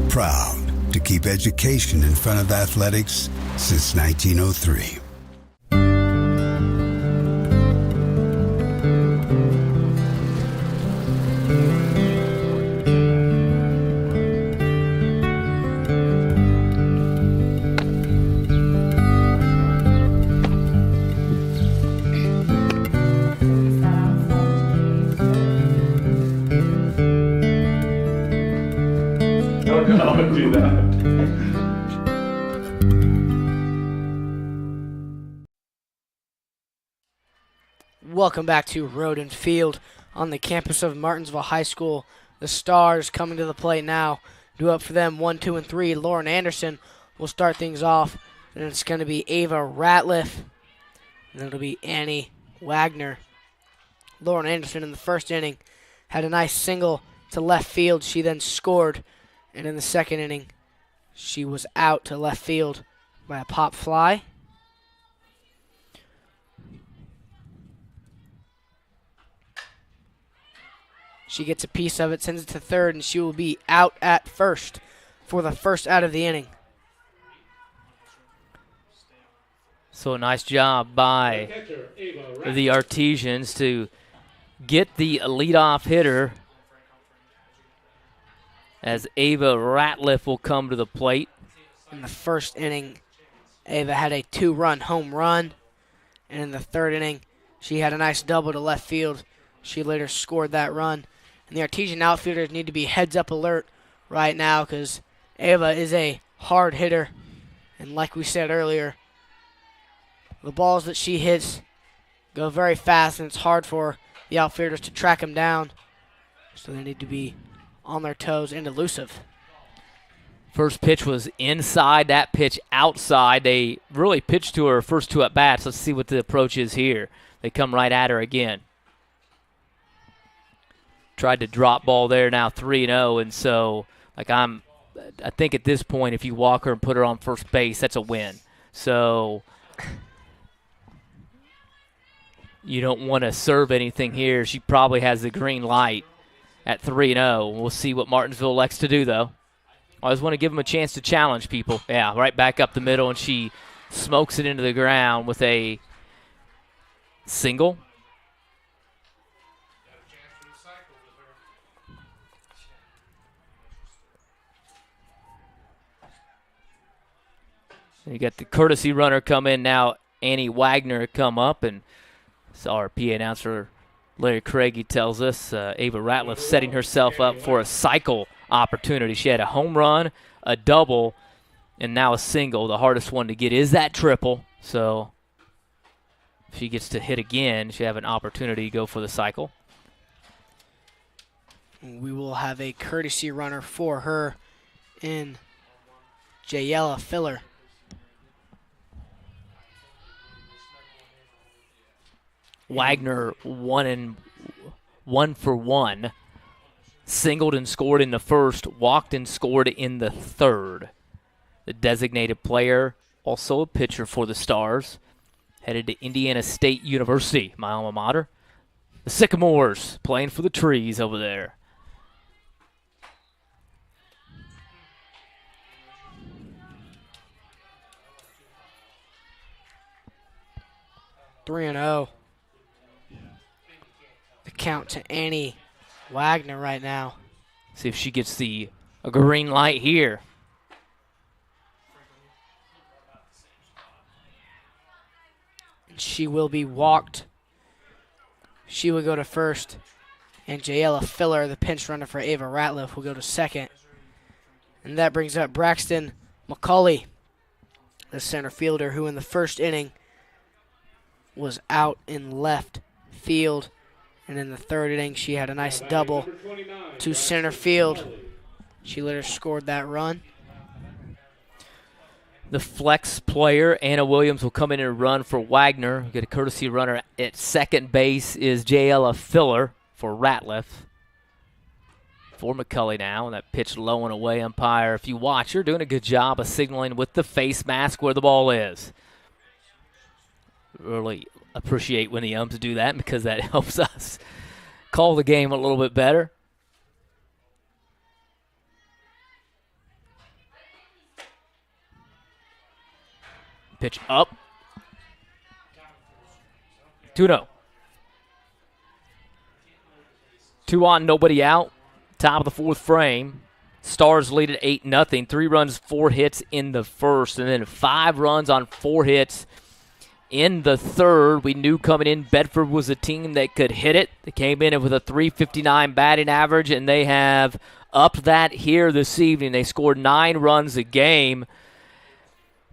Proud to keep education in front of athletics since 1903. Do that. Welcome back to Road and Field on the campus of Martinsville High School. The Stars coming to the plate now. Due up for them 1, 2, and 3. Lauren Anderson will start things off. And it's going to be Ava Ratliff. And then it'll be Annie Wagner. Lauren Anderson in the first inning had a nice single to left field. She then scored. And in the second inning, she was out to left field by a pop fly. She gets a piece of it, sends it to third, and she will be out at first for the first out of the inning. So a nice job by the Artesians to get the leadoff hitter as Ava Ratliff will come to the plate. In the first inning, Ava had a 2-run home run. And in the third inning, she had a nice double to left field. She later scored that run. And the Artesian outfielders need to be heads-up alert right now because Ava is a hard hitter. And like we said earlier, the balls that she hits go very fast, and it's hard for the outfielders to track them down. So they need to be on their toes and elusive. First pitch was inside, that pitch outside. They really pitched to her first 2 at-bats. Let's see what the approach is here. They come right at her again. Tried to drop ball there, now 3-0, and so I think at this point if you walk her and put her on first base, that's a win. So you don't want to serve anything here. She probably has the green light at 3-0. We'll see what Martinsville elects to do, though. I always want to give them a chance to challenge people. Yeah, right back up the middle, and she smokes it into the ground with a single. And you got the courtesy runner come in now. Annie Wagner come up, and our PA announcer Larry Craigie tells us Ava Ratliff setting herself up for a cycle opportunity. She had a home run, a double, and now a single. The hardest one to get is that triple. So if she gets to hit again, she'll have an opportunity to go for the cycle. We will have a courtesy runner for her in Jayela Filler. Wagner 1 for 1. Singled and scored in the first, walked and scored in the third. The designated player, also a pitcher for the Stars, headed to Indiana State University, my alma mater. The Sycamores playing for the trees over there. Three and 0. The count to Annie Wagner right now. See if she gets a green light here. She will be walked. She will go to first. And Jayela Filler, the pinch runner for Ava Ratliff, will go to second. And that brings up Braxton McCauley, the center fielder, who in the first inning was out in left field. And in the third inning, she had a nice double to center field. She later scored that run. The flex player, Anna Williams, will come in and run for Wagner. Get a courtesy runner at second base is Jayela Filler for Ratliff. For McCulley now, and that pitch low and away. Umpire, if you watch, you're doing a good job of signaling with the face mask where the ball is. Really appreciate when the umps do that because that helps us call the game a little bit better. Pitch up. 2-0. 2 on, nobody out. Top of the fourth frame. Stars lead at 8-0. 3 runs, 4 hits in the first, and then 5 runs on 4 hits in the third. We knew coming in Bedford was a team that could hit it. They came in with a .359 batting average, and they have upped that here this evening. They scored 9 runs a game.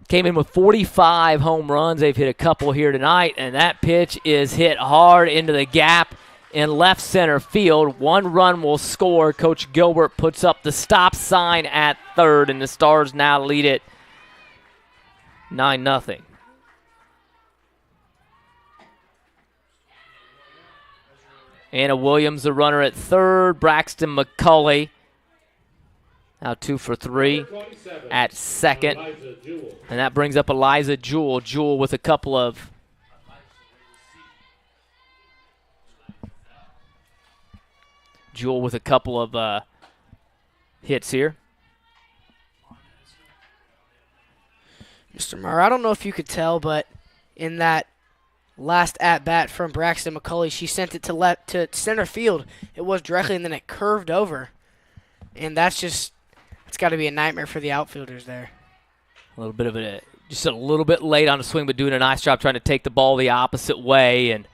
Came in with 45 home runs. They've hit a couple here tonight, and that pitch is hit hard into the gap in left center field. 1 run will score. Coach Gilbert puts up the stop sign at third, and the Stars now lead it 9-0. Anna Williams, the runner at third. Braxton McCulley, now 2 for 3 at second. And that brings up Eliza Jewell. Jewell with a couple of hits here. Mr. Murr, I don't know if you could tell, but in that last at-bat from Braxton McCulley, she sent it to center field. It was directly, and then it curved over. And it's got to be a nightmare for the outfielders there. A little bit of just a little bit late on the swing, but doing a nice job trying to take the ball the opposite way. And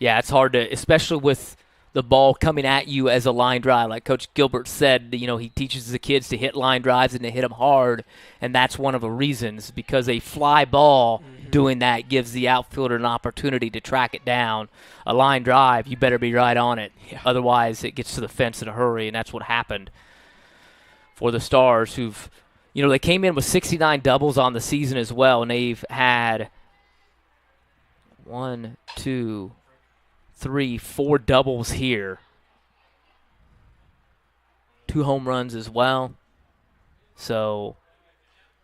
yeah, it's hard to, especially with the ball coming at you as a line drive. Like Coach Gilbert said, he teaches the kids to hit line drives and to hit them hard, and that's one of the reasons, because a fly ball doing that gives the outfielder an opportunity to track it down. A line drive, you better be right on it. Yeah. Otherwise, it gets to the fence in a hurry, and that's what happened for the Stars, who've, they came in with 69 doubles on the season as well, and they've had 1, 2, 3, 4 doubles here. 2 home runs as well. So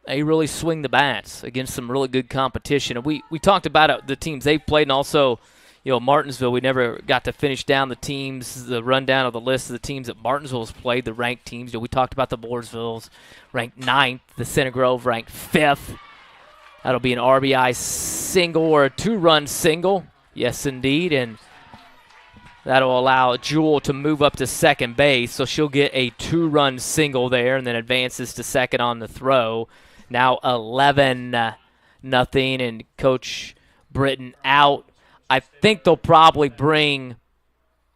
they really swing the bats against some really good competition. And we talked about the teams they've played, and also, Martinsville. We never got to finish down the rundown of the list of the teams that Martinsville's played, the ranked teams. We talked about the Mooresvilles, ranked 9th, the Center Grove ranked 5th. That'll be an RBI single or a 2-run single. Yes, indeed. And that'll allow Jewel to move up to second base, so she'll get a 2-run single there and then advances to second on the throw. Now 11-0, and Coach Britton out. I think they'll probably bring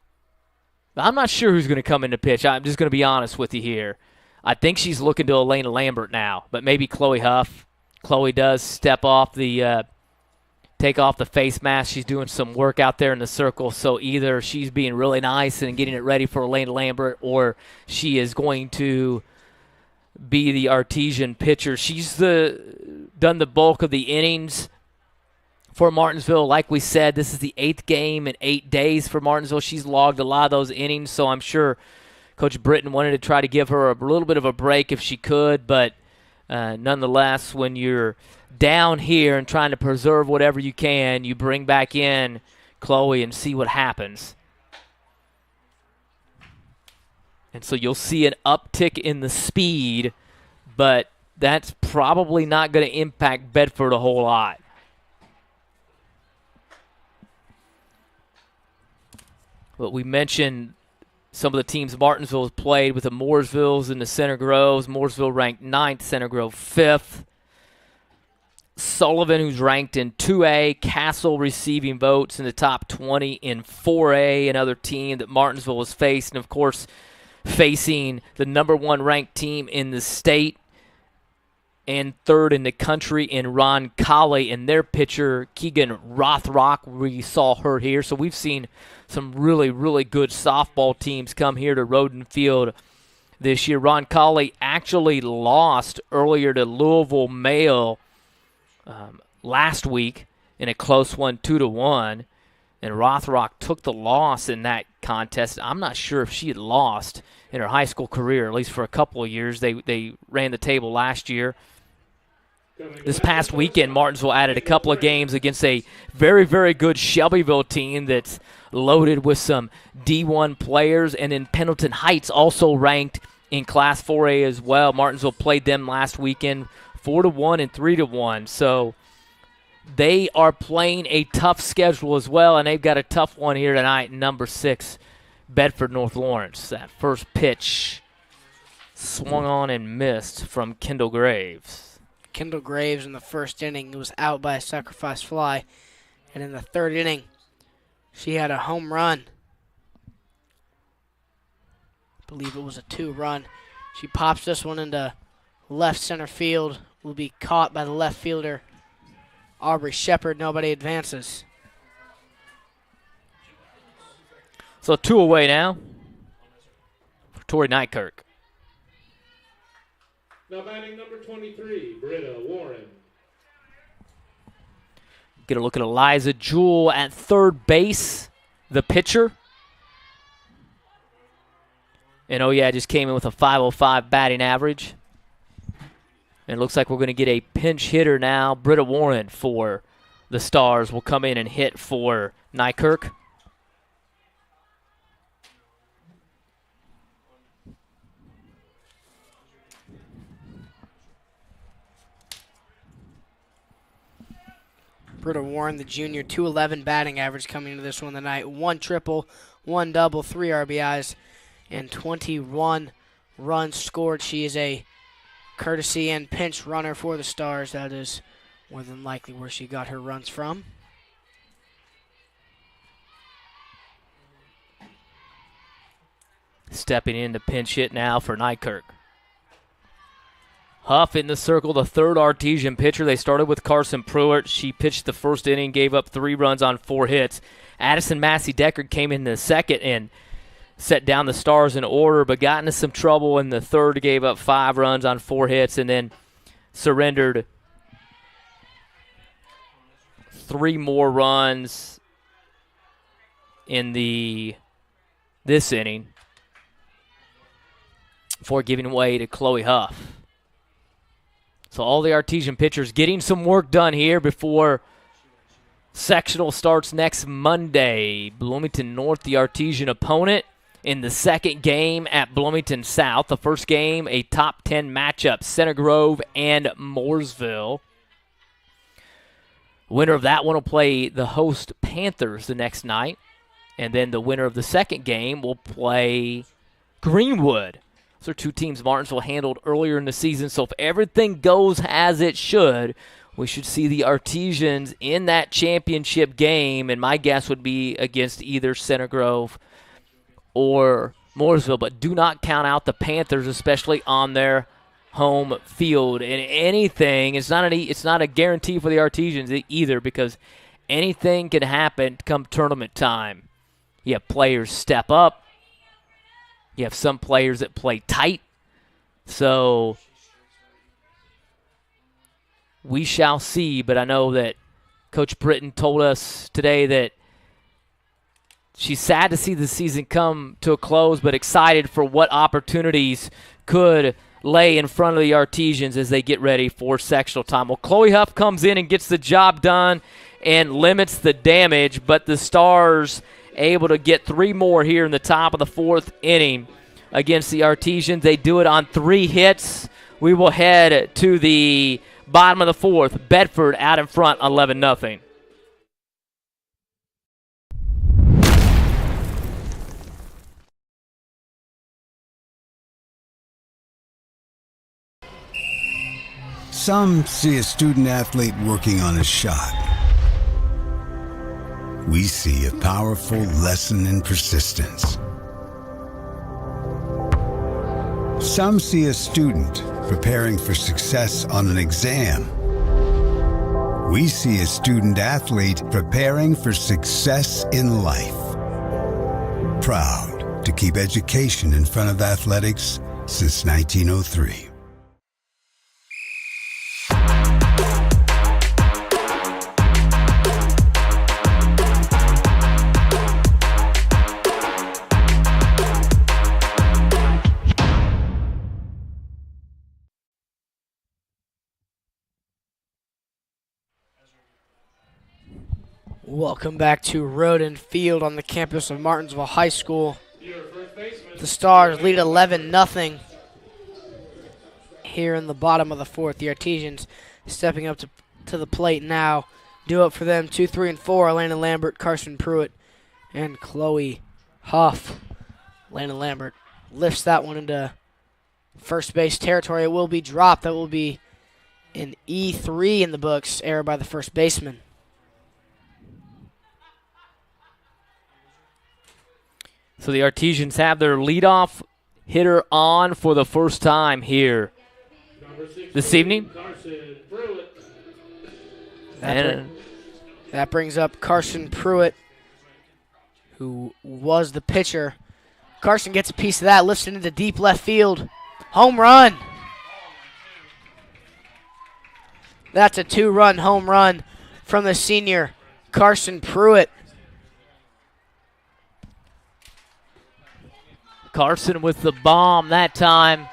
– I'm not sure who's going to come in to pitch. I'm just going to be honest with you here. I think she's looking to Elena Lambert now, but maybe Chloe Huff. Chloe does step off take off the face mask. She's doing some work out there in the circle, so either she's being really nice and getting it ready for Elena Lambert, or she is going to be the artesian pitcher. She's done the bulk of the innings for Martinsville. Like we said, this is the 8th game in 8 days for Martinsville. She's logged a lot of those innings, so I'm sure Coach Britton wanted to try to give her a little bit of a break if she could, but nonetheless, when you're down here and trying to preserve whatever you can, you bring back in Chloe and see what happens. And so you'll see an uptick in the speed, but that's probably not going to impact Bedford a whole lot. But we mentioned some of the teams Martinsville has played with the Mooresvilles and the Center Groves. Mooresville ranked 9th, Center Grove 5th. Sullivan, who's ranked in 2A, Castle receiving votes in the top 20 in 4A, another team that Martinsville has faced, and of course facing the number 1 ranked team in the state and 3rd in the country in Ron Colley and their pitcher Keegan Rothrock. We saw her here, so we've seen some really, really good softball teams come here to Roden Field this year. Ron Colley actually lost earlier to Louisville Male last week in a close one, 2-1, and Rothrock took the loss in that contest. I'm not sure if she had lost in her high school career, at least for a couple of years. They ran the table last year. This past weekend, Martinsville added a couple of games against a very, very good Shelbyville team that's loaded with some D1 players, and then Pendleton Heights also ranked in Class 4A as well. Martinsville played them last weekend 4-1 and 3-1. So they are playing a tough schedule as well, and they've got a tough one here tonight, number 6, Bedford North Lawrence. That first pitch swung on and missed from Kendall Graves. Kendall Graves in the first inning was out by a sacrifice fly, and in the 3rd inning, she had a home run. I believe it was a 2-run. She pops this one into left center field. Will be caught by the left fielder, Aubrey Shepard. Nobody advances. So 2 away now for Tori Nykirk. Now batting number 23, Britta Warren. Get a look at Eliza Jewell at 3rd base, the pitcher. And just came in with a .505 batting average. And it looks like we're going to get a pinch hitter now. Britta Warren for the Stars will come in and hit for Nykirk. Britta Warren, the junior, 211 batting average coming into this one tonight. 1 triple, 1 double, 3 RBIs, and 21 runs scored. She is a courtesy and pinch runner for the Stars. That is more than likely where she got her runs from. Stepping in to pinch hit now for Nykirk. Huff in the circle, the 3rd artesian pitcher. They started with Carson Pruitt. She pitched the first inning, gave up 3 runs on 4 hits. Addison Massey Deckard came in the second and set down the Stars in order, but got into some trouble in the third, gave up 5 runs on 4 hits, and then surrendered 3 more runs in this inning before giving way to Chloe Huff. So all the Artesian pitchers getting some work done here before sectional starts next Monday. Bloomington North, the Artesian opponent in the second game at Bloomington South. The first game, a top 10 matchup, Center Grove and Mooresville. Winner of that one will play the host Panthers the next night. And then the winner of the second game will play Greenwood. Those are 2 teams Martinsville handled earlier in the season. So if everything goes as it should, we should see the Artesians in that championship game. And my guess would be against either Center Grove or Mooresville. But do not count out the Panthers, especially on their home field. And anything, it's not a guarantee for the Artesians either, because anything can happen come tournament time. You have players step up. You have some players that play tight. So we shall see, but I know that Coach Britton told us today that she's sad to see the season come to a close, but excited for what opportunities could lay in front of the Artesians as they get ready for sectional time. Well, Chloe Huff comes in and gets the job done and limits the damage, but the Stars able to get 3 more here in the top of the 4th inning against the Artesians. They do it on 3 hits. We will head to the bottom of the 4th. Bedford out in front, 11-0. Some see a student athlete working on a shot. We see a powerful lesson in persistence. Some see a student preparing for success on an exam. We see a student athlete preparing for success in life. Proud to keep education in front of athletics since 1903. Welcome back to Road and Field on the campus of Martinsville High School. The Stars lead 11-0 here in the bottom of the 4th. The Artesians stepping up to the plate now. Do it for them, 2, 3, and 4. Elena Lambert, Carson Pruitt, and Chloe Huff. Elena Lambert lifts that one into first base territory. It will be dropped. That will be an E3 in the books, error by the first baseman. So the Artesians have their leadoff hitter on for the first time here this evening. That brings up Carson Pruitt, who was the pitcher. Carson gets a piece of that, lifts it into deep left field. Home run. That's a 2-run home run from the senior, Carson Pruitt. Carson with the bomb that time.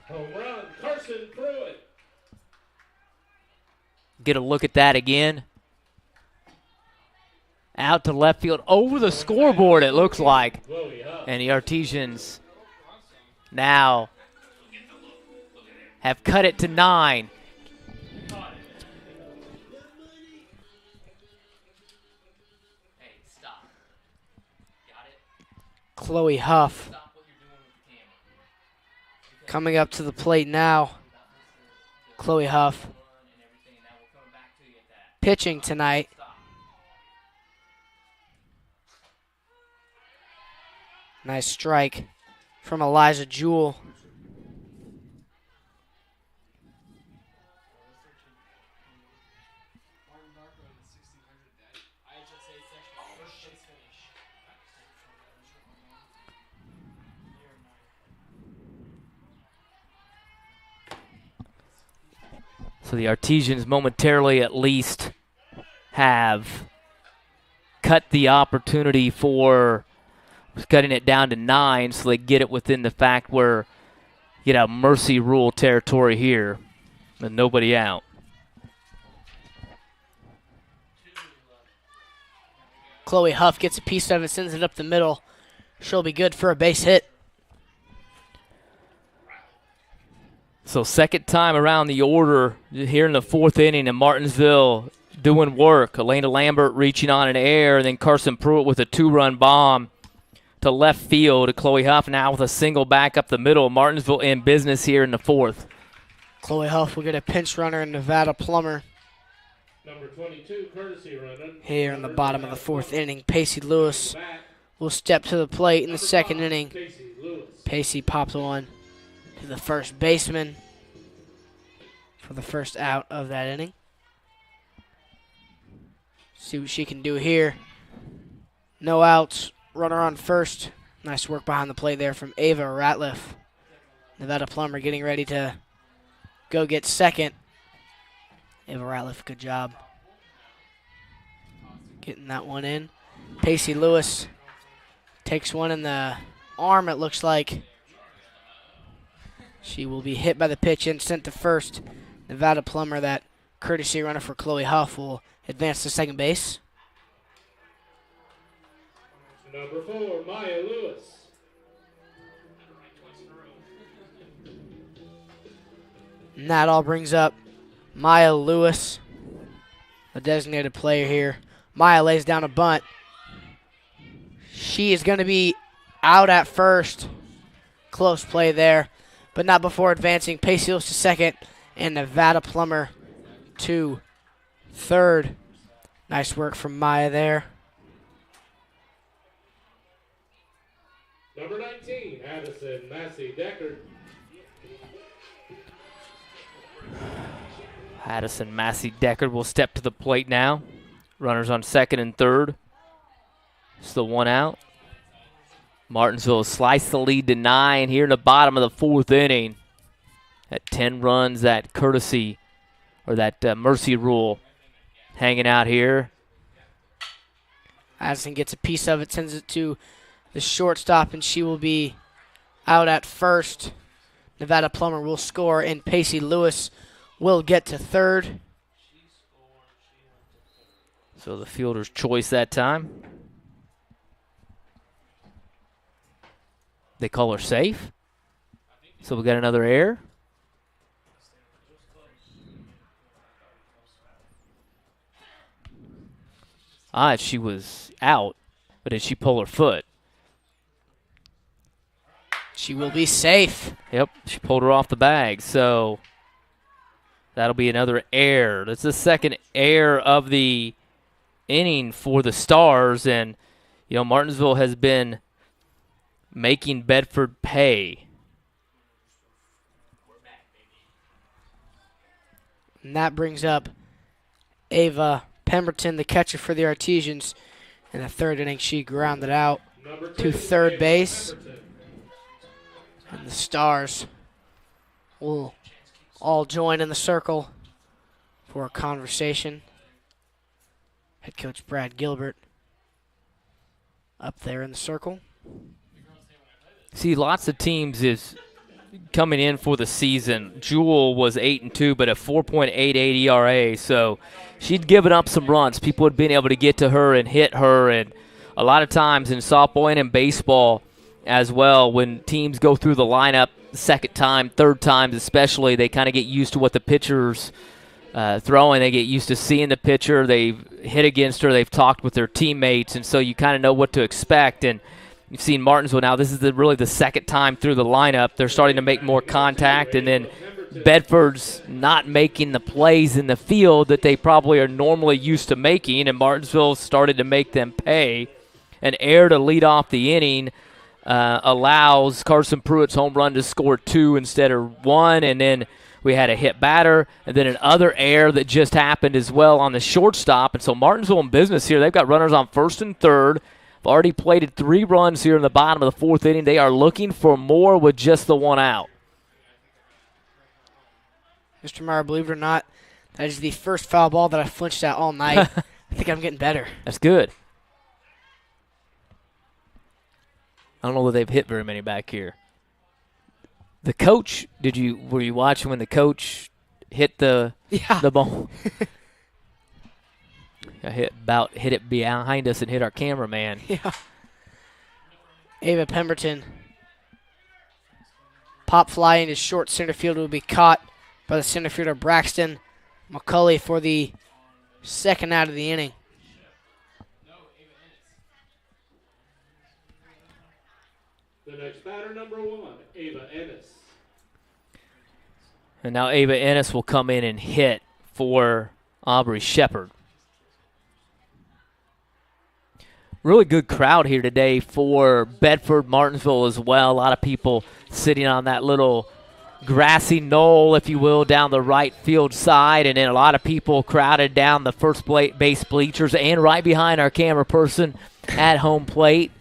Home run, Carson Pruitt. Get a look at that again. Out to left field, over the scoreboard it looks like. And the Artesians now have cut it to 9. Chloe Huff coming up to the plate now. Chloe Huff pitching tonight. Nice strike from Eliza Jewell. So the Artesians momentarily at least have cut the opportunity for cutting it down to 9 so they get it within the fact where mercy rule territory here and nobody out. Chloe Huff gets a piece of it, sends it up the middle. She'll be good for a base hit. So second time around the order here in the 4th inning, and Martinsville doing work. Elena Lambert reaching on an air, and then Carson Pruitt with a 2-run bomb to left field. Chloe Huff now with a single back up the middle. Martinsville in business here in the 4th. Chloe Huff will get a pinch runner in Nevada Plummer. Number 22, courtesy running. Here in the bottom of the 4th inning, Pacey Lewis will step to the plate in the 2nd inning. Pacey pops one to the first baseman for the first out of that inning. See what she can do here. No outs, runner on first. Nice work behind the plate there from Ava Ratliff. Nevada Plummer getting ready to go get second. Ava Ratliff, good job getting that one in. Pacey Lewis takes one in the arm, it looks like. She will be hit by the pitch and sent to first. Nevada Plummer, that courtesy runner for Chloe Huff, will advance to second base. Number 4, Maya Lewis. And that all brings up Maya Lewis, a designated player here. Maya lays down a bunt. She is going to be out at first. Close play there, but not before advancing. Pacey Lewis to second, and Nevada Plummer to third. Nice work from Maya there. Number 19, Addison Massey Deckard. Addison Massey Deckard will step to the plate now. Runners on second and third. It's the 1 out. Martinsville sliced the lead to 9 here in the bottom of the 4th inning. At 10 runs, that courtesy or that mercy rule hanging out here. Addison gets a piece of it, sends it to the shortstop, and she will be out at first. Nevada Plummer will score, and Pacey Lewis will get to third. So the fielder's choice that time. They call her safe. So we got another error. She was out, but did she pull her foot? She will be safe. Yep, she pulled her off the bag. So that'll be another error. That's the second error of the inning for the Stars, and Martinsville has been making Bedford pay. And that brings up Ava Pemberton, the catcher for the Artesians. In the 3rd inning, she grounded out to third base. And the Stars will all join in the circle for a conversation. Head coach Brad Gilbert up there in the circle. See, lots of teams is coming in for the season. Jewel was 8-2, but a 4.88 ERA, so she'd given up some runs. People had been able to get to her and hit her, and a lot of times in softball and in baseball as well, when teams go through the lineup second time, third times especially, they kind of get used to what the pitcher's throwing. They get used to seeing the pitcher. They've hit against her. They've talked with their teammates, and so you kind of know what to expect. And you've seen Martinsville now. This is really the second time through the lineup. They're starting to make more contact, and then Bedford's not making the plays in the field that they probably are normally used to making, and Martinsville started to make them pay. An error to lead off the inning allows Carson Pruitt's home run to score 2 instead of 1, and then we had a hit batter, and then another error that just happened as well on the shortstop. And so Martinsville in business here. They've got runners on first and third. They've already plated 3 runs here in the bottom of the 4th inning. They are looking for more with just the 1 out. Mr. Meyer, believe it or not, That is the first foul ball that I flinched at all night. I think I'm getting better. That's good. I don't know that they've hit very many back here. The coach, were you watching when the coach hit the ball? I hit it behind us and hit our cameraman. Yeah. Ava Pemberton. Pop fly into short center field will be caught by the center fielder Braxton McCulley for the second out of the inning. The next batter, number 1, Ava Ennis. And now Ava Ennis will come in and hit for Aubrey Shepard. Really good crowd here today for Bedford, Martinsville as well. A lot of people sitting on that little grassy knoll, if you will, down the right field side. And then a lot of people crowded down the first base bleachers and right behind our camera person at home plate.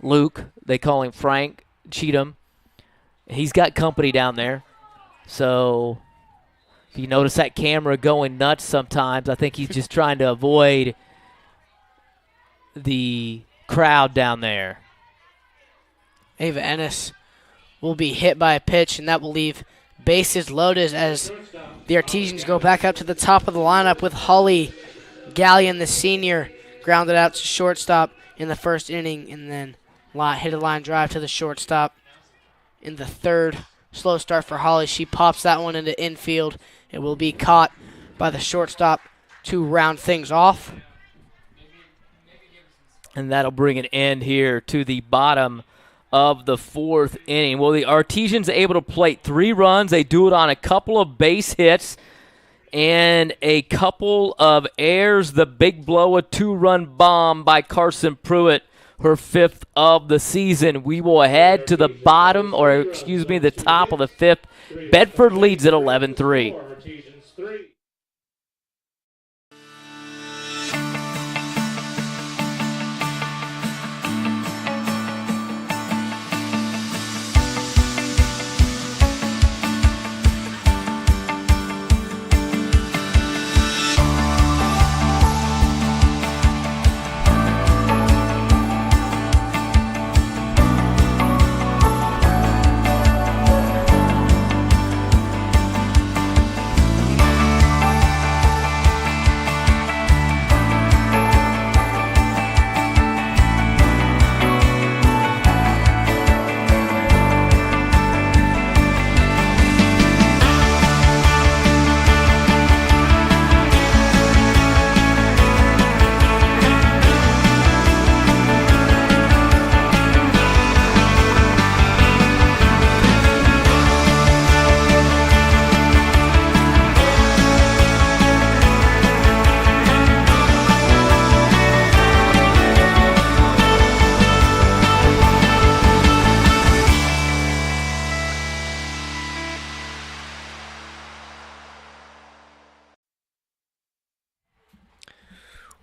Luke, they call him Frank Cheatham. He's got company down there. So if you notice that camera going nuts sometimes, I think he's just trying to avoid the crowd down there. Ava Ennis will be hit by a pitch, and that will leave bases loaded as the Artesians go back up to the top of the lineup with Holly Gallion, the senior, grounded out to shortstop in the first inning, and then hit a line drive to the shortstop in the third. Slow start for Holly. She pops that one into infield. It will be caught by the shortstop to round things off. And that'll bring an end here to the bottom of the fourth inning. Well, the Artesians able to plate 3 runs. They do it on a couple of base hits and a couple of errors. The big blow, a 2-run bomb by Carson Pruitt, her 5th of the season. We will head to the the top of the 5th. Bedford leads at 11-3. Artesians 3.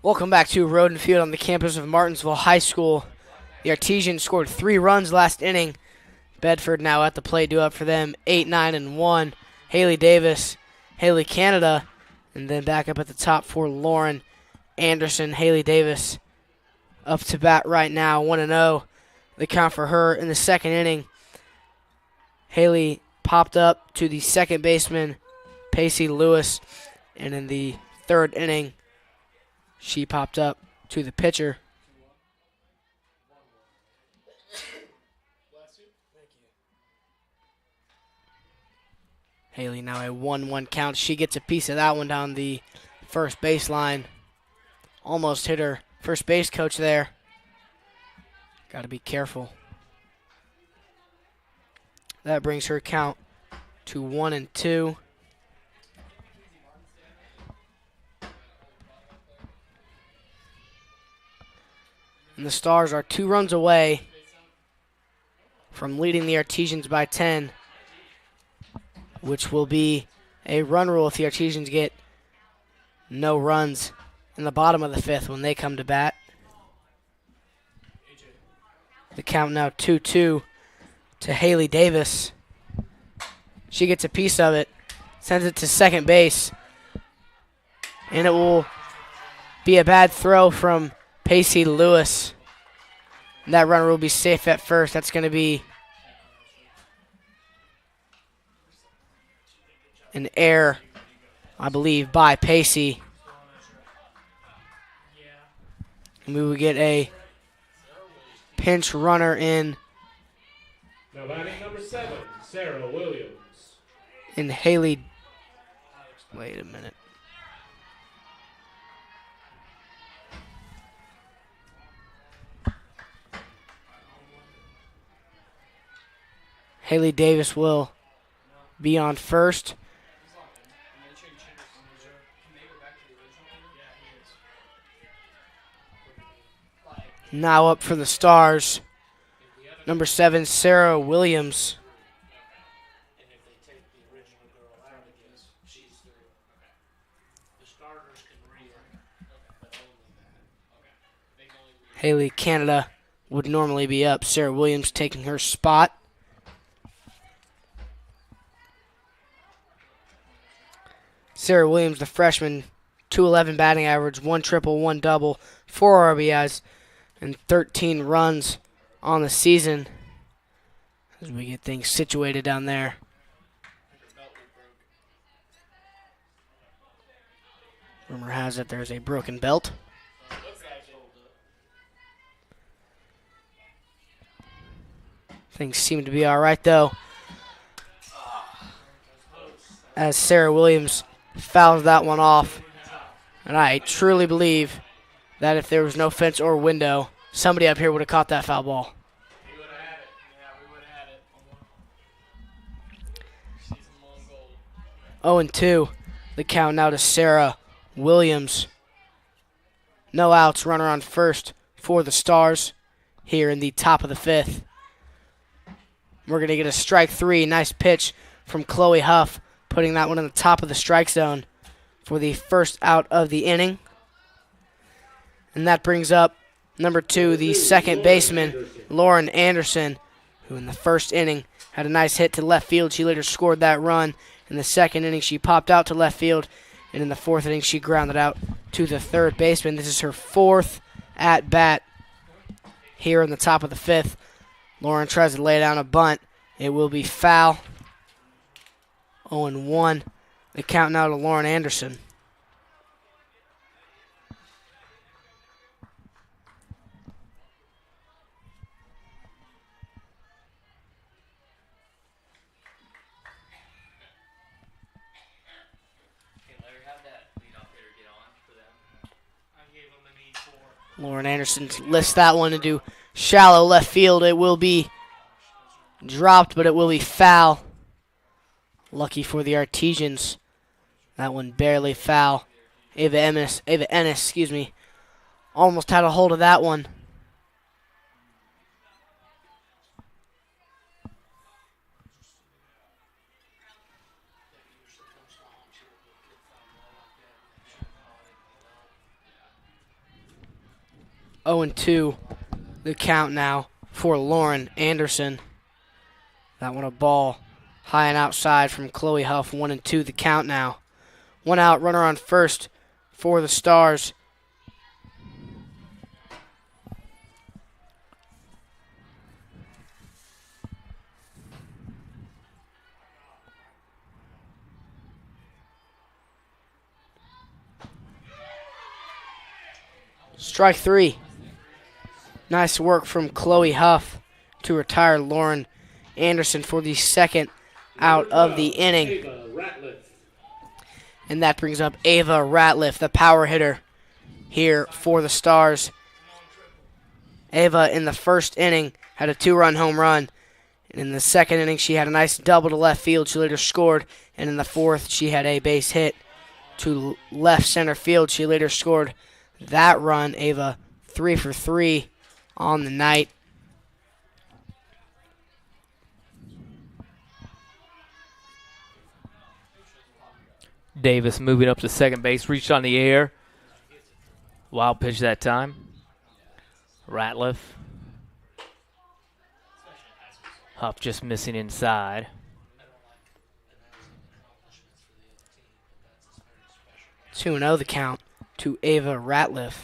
Welcome back to Road and Field on the campus of Martinsville High School. The Artesians scored 3 runs last inning. Bedford now at the plate, due up for them 8-9-1. Haley Davis, Haley Canada, and then back up at the top for Lauren Anderson. Haley Davis up to bat right now, 1-0. The count for her in the second inning. Haley popped up to the second baseman, Pacey Lewis, and in the third inning, she popped up to the pitcher. Haley now a 1-1 count. She gets a piece of that one down the first baseline. Almost hit her first base coach there. Got to be careful. That brings her count to 1-2. And the Stars are 2 runs away from leading the Artesians by 10, which will be a run rule if the Artesians get no runs in the bottom of the 5th when they come to bat. The count now 2-2 to Haley Davis. She gets a piece of it. sends it to second base. And it will be a bad throw from Pacey Lewis. And that runner will be safe at first. That's going to be an error, I believe, by Pacey. And we will get a pinch runner in. Now batting number 7, Sarah Williams. And Haley. Wait a minute. Haley Davis will be on first. Now up for the Stars, number 7, Sarah Williams. Haley Canada would normally be up. Sarah Williams taking her spot. Sarah Williams, the freshman, 211 batting average, 1 triple, 1 double, 4 RBIs, and 13 runs on the season. As we get things situated down there. Rumor has it there's a broken belt. Things seem to be all right, though, as Sarah Williams fouls that one off. And I truly believe that if there was no fence or window, somebody up here would have caught that foul ball. We would have had it. Yeah, we would have had it. 0-2. The count now to Sarah Williams. No outs, runner on first for the Stars here in the top of the 5th. We're going to get a strike 3. Nice pitch from Chloe Huff, putting that one in the top of the strike zone for the first out of the inning. And that brings up number 2, the second baseman, Lauren Anderson, who in the first inning had a nice hit to left field. She later scored that run. In the second inning, she popped out to left field. And in the 4th inning, she grounded out to the third baseman. This is her 4th at-bat here in the top of the 5th. Lauren tries to lay down a bunt. It will be foul. 0-1. The count now to Lauren Anderson. Lauren Anderson lifts that one into shallow left field. It will be dropped, but it will be foul. Lucky for the Artesians. That one barely foul. Ava Ennis, almost had a hold of that one. Oh, and 2, the count now for Lauren Anderson. That one a ball high and outside from Chloe Huff. 1-2, the count now. 1 out, runner on first for the Stars. Strike 3. Nice work from Chloe Huff to retire Lauren Anderson for the second out of the inning. And that brings up Ava Ratliff, the power hitter here for the Stars. Ava in the first inning had a 2-run home run. And in the second inning, she had a nice double to left field. She later scored. And in the 4th, she had a base hit to left center field. She later scored that run. Ava 3 for 3 on the night. Davis moving up to second base, reached on the air. Wild pitch that time. Ratliff. Huff just missing inside. 2-0 the count to Ava Ratliff.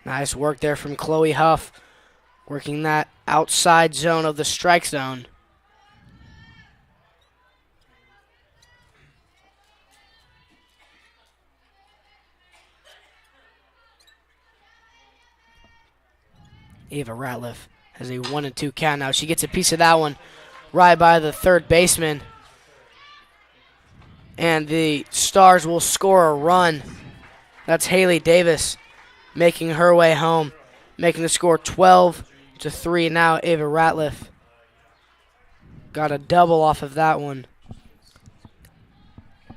Nice work there from Chloe Huff, working that outside zone of the strike zone. Ava Ratliff has a 1-2 count now. She gets a piece of that one right by the third baseman. And the Stars will score a run. That's Haley Davis making her way home, making the score 12-3. Now Ava Ratliff got a double off of that one.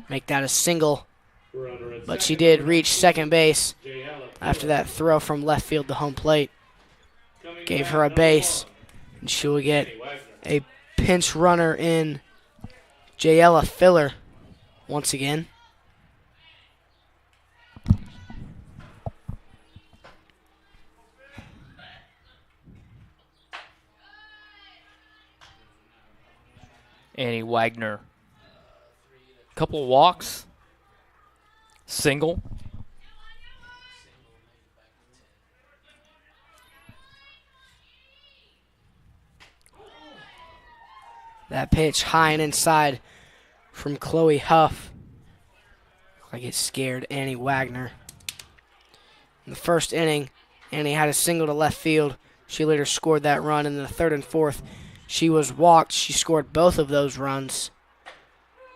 Make that a single. But she did reach second base after that throw from left field to home plate. Gave her a base, and she will get a pinch runner in Jayella Filler once again. Annie Wagner. Couple of walks. Single. That pitch high and inside from Chloe Huff. Looked like it scared Annie Wagner. In the first inning, Annie had a single to left field. She later scored that run. In the third and fourth, she was walked. She scored both of those runs.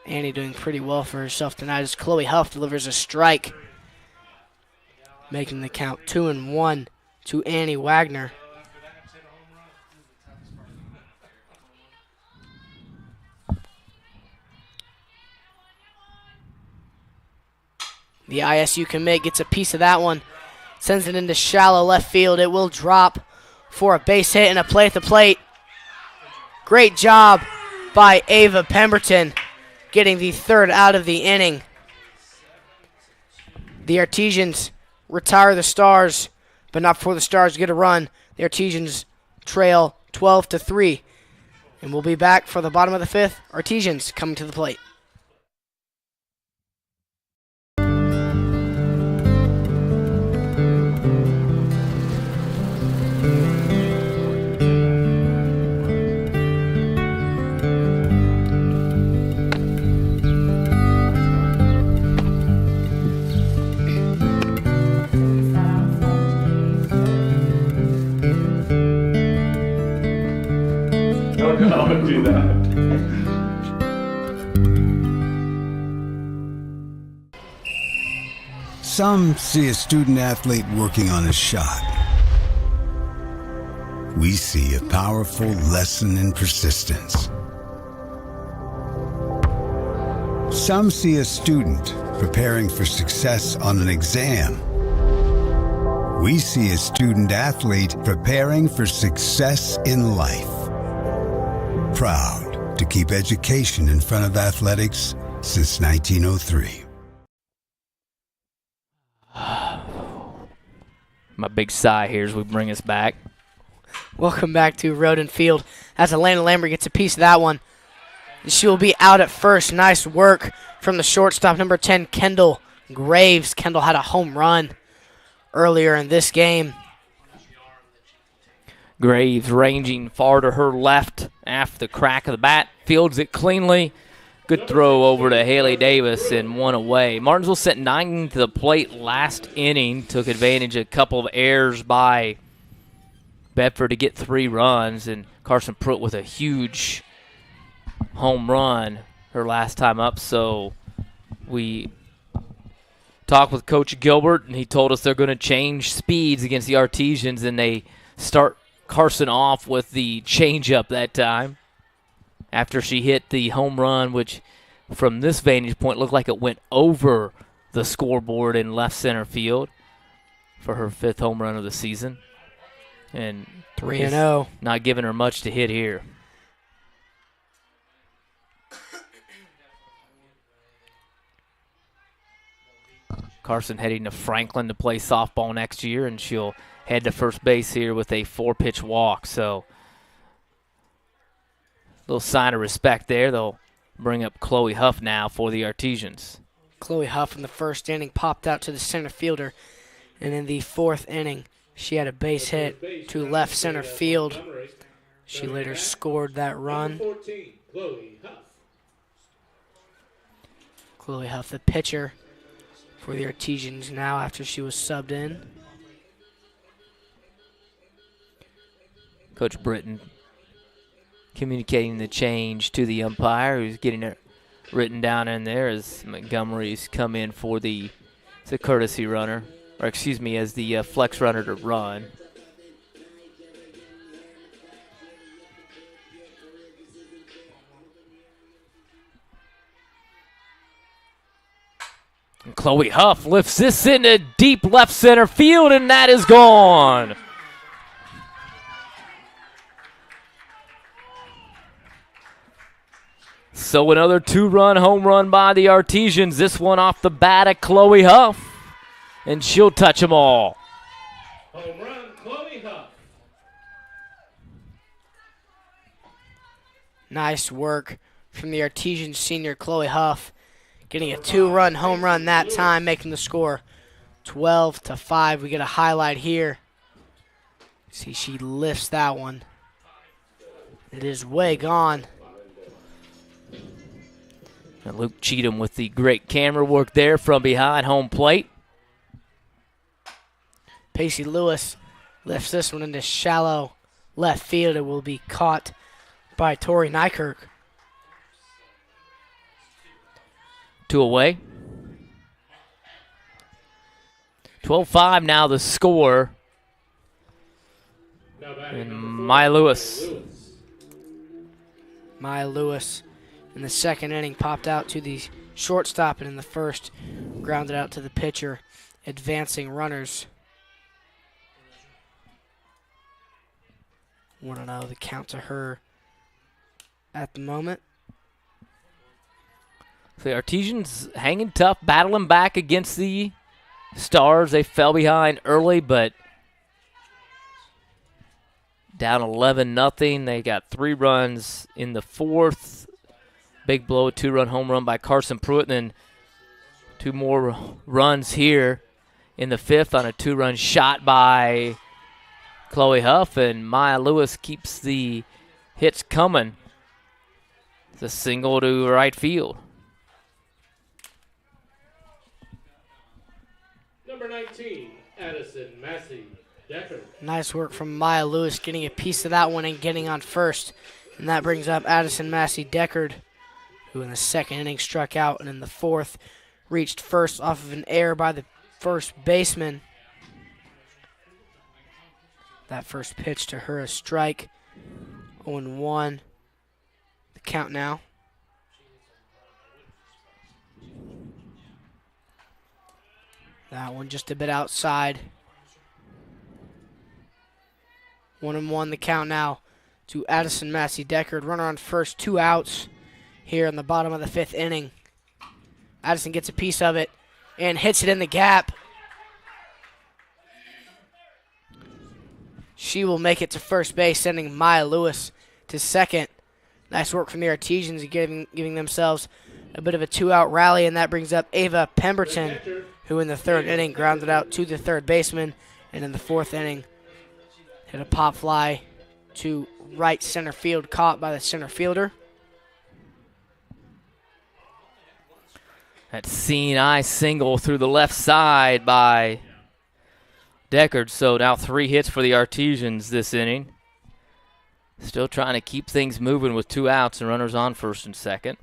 Annie doing pretty well for herself tonight as Chloe Huff delivers a strike, making the count 2-1 to Annie Wagner. The ISU commit gets a piece of that one, sends it into shallow left field. It will drop for a base hit and a play at the plate. Great job by Ava Pemberton, getting the third out of the inning. The Artesians retire the Stars, but not before the Stars get a run. The Artesians trail 12-3, and we'll be back for the bottom of the fifth. Artesians coming to the plate. Don't do that. Some see a student athlete working on a shot. We see a powerful lesson in persistence. Some see a student preparing for success on an exam. We see a student athlete preparing for success in life. Proud to keep education in front of athletics since 1903. My big sigh here as we bring us back. Welcome back to Road and Field as Elena Lambert gets a piece of that one. She will be out at first. Nice work from the shortstop, number 10, Kendall Graves. Kendall had a home run earlier in this game. Graves ranging far to her left after the crack of the bat. Fields it cleanly. Good throw over to Haley Davis and one away. Martinsville sent 9 to the plate last inning. Took advantage of a couple of errors by Bedford to get 3 runs. And Carson Pruitt with a huge home run her last time up. So we talked with Coach Gilbert, and he told us they're going to change speeds against the Artesians, and they start Carson off with the changeup that time after she hit the home run, which from this vantage point looked like it went over the scoreboard in left center field for her 5th home run of the season. And 3-0. Not giving her much to hit here. Carson heading to Franklin to play softball next year, and she'll head to first base here with a 4-pitch walk. So Little sign of respect there. They'll bring up Chloe Huff now for the Artesians. Chloe Huff in the first inning popped out to the center fielder, and in the fourth inning, she had a base hit to left center field. She later scored that run. 14, Chloe Huff. Chloe Huff, the pitcher for the Artesians now after she was subbed in. Coach Britton communicating the change to the umpire, who's getting it written down in there as Montgomery's come in for the courtesy runner, or excuse me, as the flex runner to run. And Chloe Huff lifts this into deep left center field, and that is gone. So another two-run home run by the Artesians. This one off the bat of Chloe Huff, and she'll touch them all. Home run, Chloe Huff. Nice work from the Artesian senior Chloe Huff, getting a two-run home run that time, making the score 12-5. We get a highlight here. See, she lifts that one. It is way gone. And Luke Cheatham with the great camera work there from behind home plate. Pacey Lewis lifts this one into shallow left field. It will be caught by Tori Nykirk. 2 away. 12-5 now the score. Now back And number 4, Maya Lewis. Maya Lewis in the second inning popped out to the shortstop, and in the first grounded out to the pitcher, advancing runners. 1-0 the count to her at the moment. The Artesians hanging tough, battling back against the Stars. They fell behind early, but down 11-0. They got 3 runs in the fourth. Big blow, a 2-run home run by Carson Pruitt, and then 2 more runs here in the fifth on a 2-run shot by Chloe Huff, and Maya Lewis keeps the hits coming. It's a single to right field. Number 19, Addison Massey Decker. Nice work from Maya Lewis getting a piece of that one and getting on first. And that brings up Addison Massey Deckard, who in the second inning struck out and in the fourth reached first off of an error by the first baseman. That first pitch to her, a strike. 0-1. The count now. That one just a bit outside. 1-1 the count now to Addison Massey Deckard. Runner on first, 2 outs here in the bottom of the fifth inning. Addison gets a piece of it and hits it in the gap. She will make it to first base, sending Maya Lewis to second. Nice work from the Artesians, giving themselves a bit of a 2-out rally, and that brings up Ava Pemberton, who in the third inning grounded out to the third baseman, and in the fourth inning hit a pop fly to right center field, caught by the center fielder. That seeing eye single through the left side by Deckard. So now 3 hits for the Artesians this inning. Still trying to keep things moving with 2 outs and runners on first and second.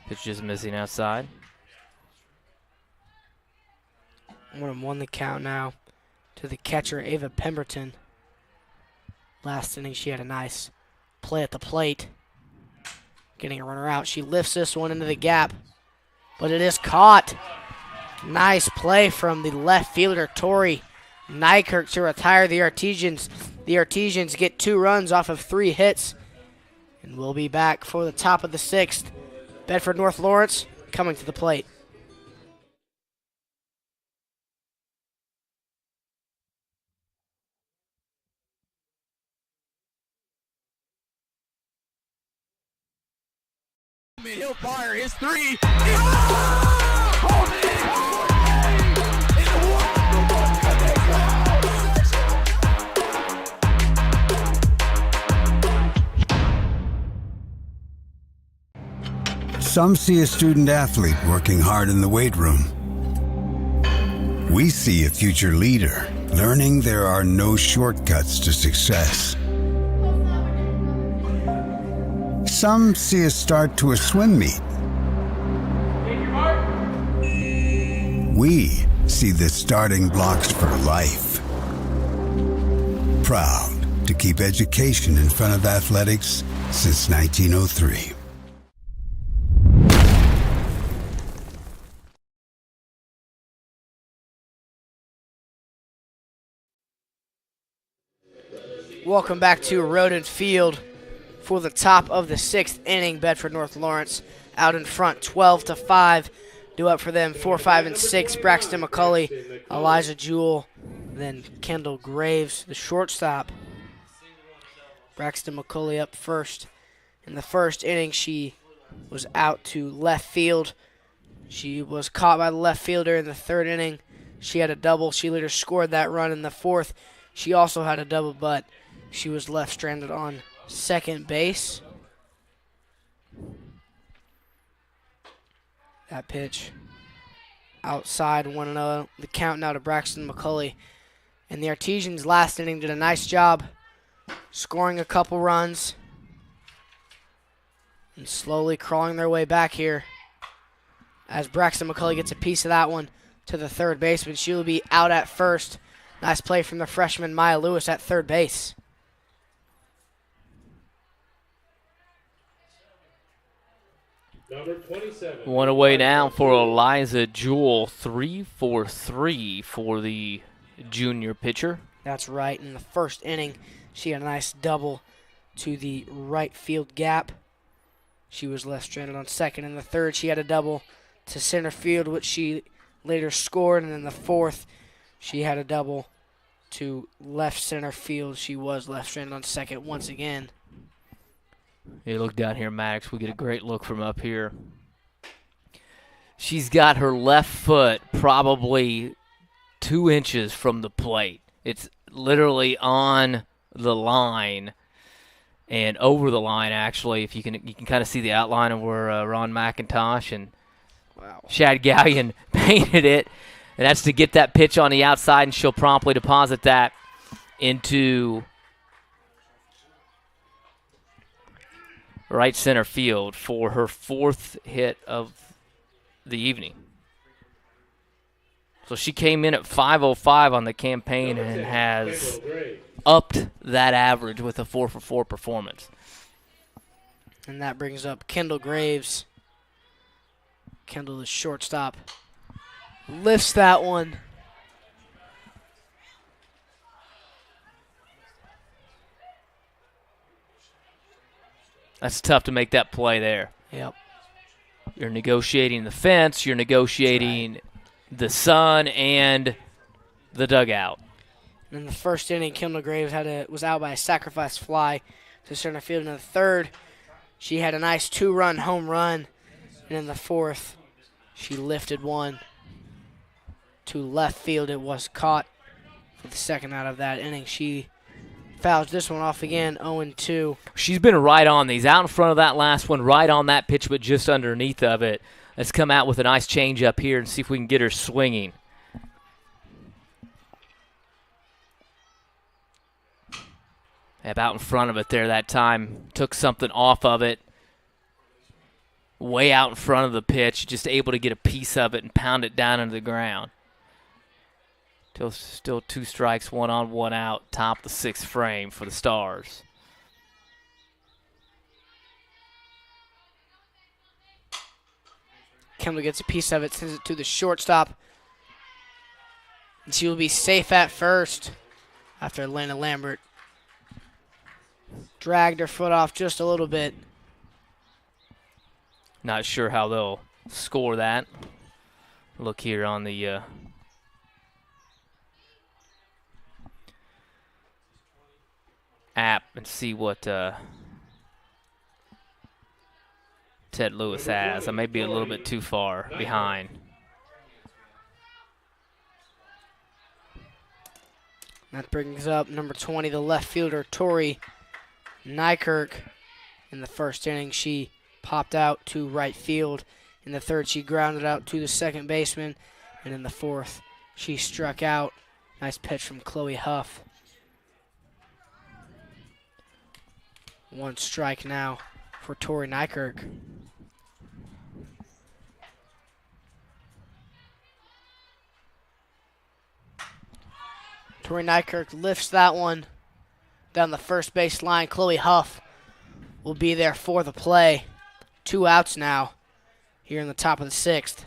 Pitch just missing outside. 1-1 the count now to the catcher, Ava Pemberton. Last inning, she had a nice play at the plate. Getting a runner out. She lifts this one into the gap, but it is caught. Nice play from the left fielder, Tori Nykirk, to retire the Artesians. The Artesians get 2 runs off of 3 hits, and we'll be back for the top of the 6th. Bedford North Lawrence coming to the plate. He'll fire his three. Some see a student athlete working hard in the weight room. We see a future leader learning there are no shortcuts to success. Some see a start to a swim meet. We see the starting blocks for life. Proud to keep education in front of athletics since 1903. Welcome back to Roden Field for the top of the 6th inning. Bedford North Lawrence out in front 12-5. Due up for them 4, 5, and 6. Braxton McCulley, Elijah Jewell, then Kendall Graves, the shortstop. Braxton McCulley up first. In the first inning, she was out to left field. She was caught by the left fielder in the third inning. She had a double. She later scored that run in the fourth. She also had a double, but she was left stranded on second base. That pitch outside 1-0. The count now to Braxton McCulley. And the Artesians last inning did a nice job scoring a couple runs and slowly crawling their way back here as Braxton McCulley gets a piece of that one to the third baseman. She will be out at first. Nice play from the freshman Maya Lewis at third base. Number 27. One away now for Eliza Jewell. 3 for 3 for the junior pitcher. That's right. In the first inning, she had a nice double to the right field gap. She was left stranded on second. In the third, she had a double to center field, which she later scored. And in the fourth, she had a double to left center field. She was left stranded on second once again. You look down here, Maddox. We get a great look from up here. She's got her left foot probably 2 inches from the plate. It's literally on the line and over the line, actually. If you can kind of see the outline of where Ron McIntosh and Shad Gallion painted it. And that's to get that pitch on the outside, and she'll promptly deposit that into right center field for her 4th hit of the evening. So she came in at .505 on the campaign and has upped that average with a 4-for-4 performance. And that brings up Kendall Graves. Kendall, the shortstop, lifts that one. That's tough to make that play there. Yep. You're negotiating the fence, you're negotiating the sun and the dugout. In the first inning, Kendall Graves was out by a sacrifice fly to center field. In the third, she had a nice 2-run home run. And in the fourth, she lifted one to left field. It was caught for the second out of that inning. She fouls this one off again, 0-2. She's been right on these. Out in front of that last one, right on that pitch, but just underneath of it. Let's come out with a nice change up here and see if we can get her swinging. Out in front of it there that time. Took something off of it. Way out in front of the pitch. Just able to get a piece of it and pound it down into the ground. Still 2 strikes, 1 on, 1 out. Top of the 6th frame for the Stars. Kendall gets a piece of it, sends it to the shortstop. And she will be safe at first after Atlanta Lambert dragged her foot off just a little bit. Not sure how they'll score that. Look here on the app and see what Ted Lewis has. I may be a little bit too far behind. That brings up number 20, the left fielder, Tori Nykirk. In the first inning, she popped out to right field. In the third, she grounded out to the second baseman. And in the fourth, she struck out. Nice pitch from Chloe Huff. 1 strike now for Tori Nykirk. Tori Nykirk lifts that one down the first base line. Chloe Huff will be there for the play. 2 outs now here in the top of the 6th.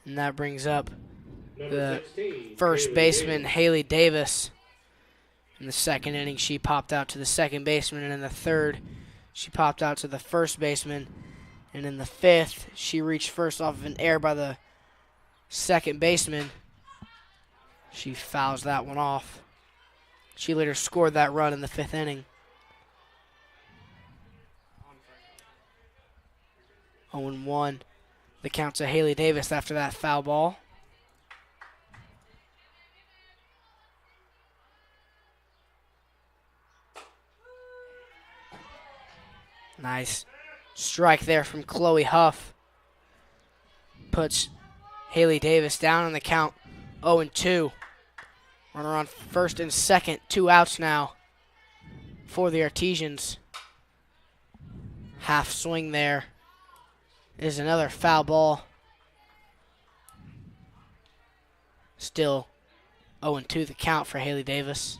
And that brings up the first baseman, Haley Davis. In the second inning, she popped out to the second baseman, and in the third, she popped out to the first baseman. And in the fifth, she reached first off of an error by the second baseman. She fouls that one off. She later scored that run in the 5th inning. 0-1. The count to Haley Davis after that foul ball. Nice strike there from Chloe Huff. Puts Haley Davis down on the count. 0-2. Runner on first and second. 2 outs now for the Artesians. Half swing there is another foul ball. Still 0-2 the count for Haley Davis.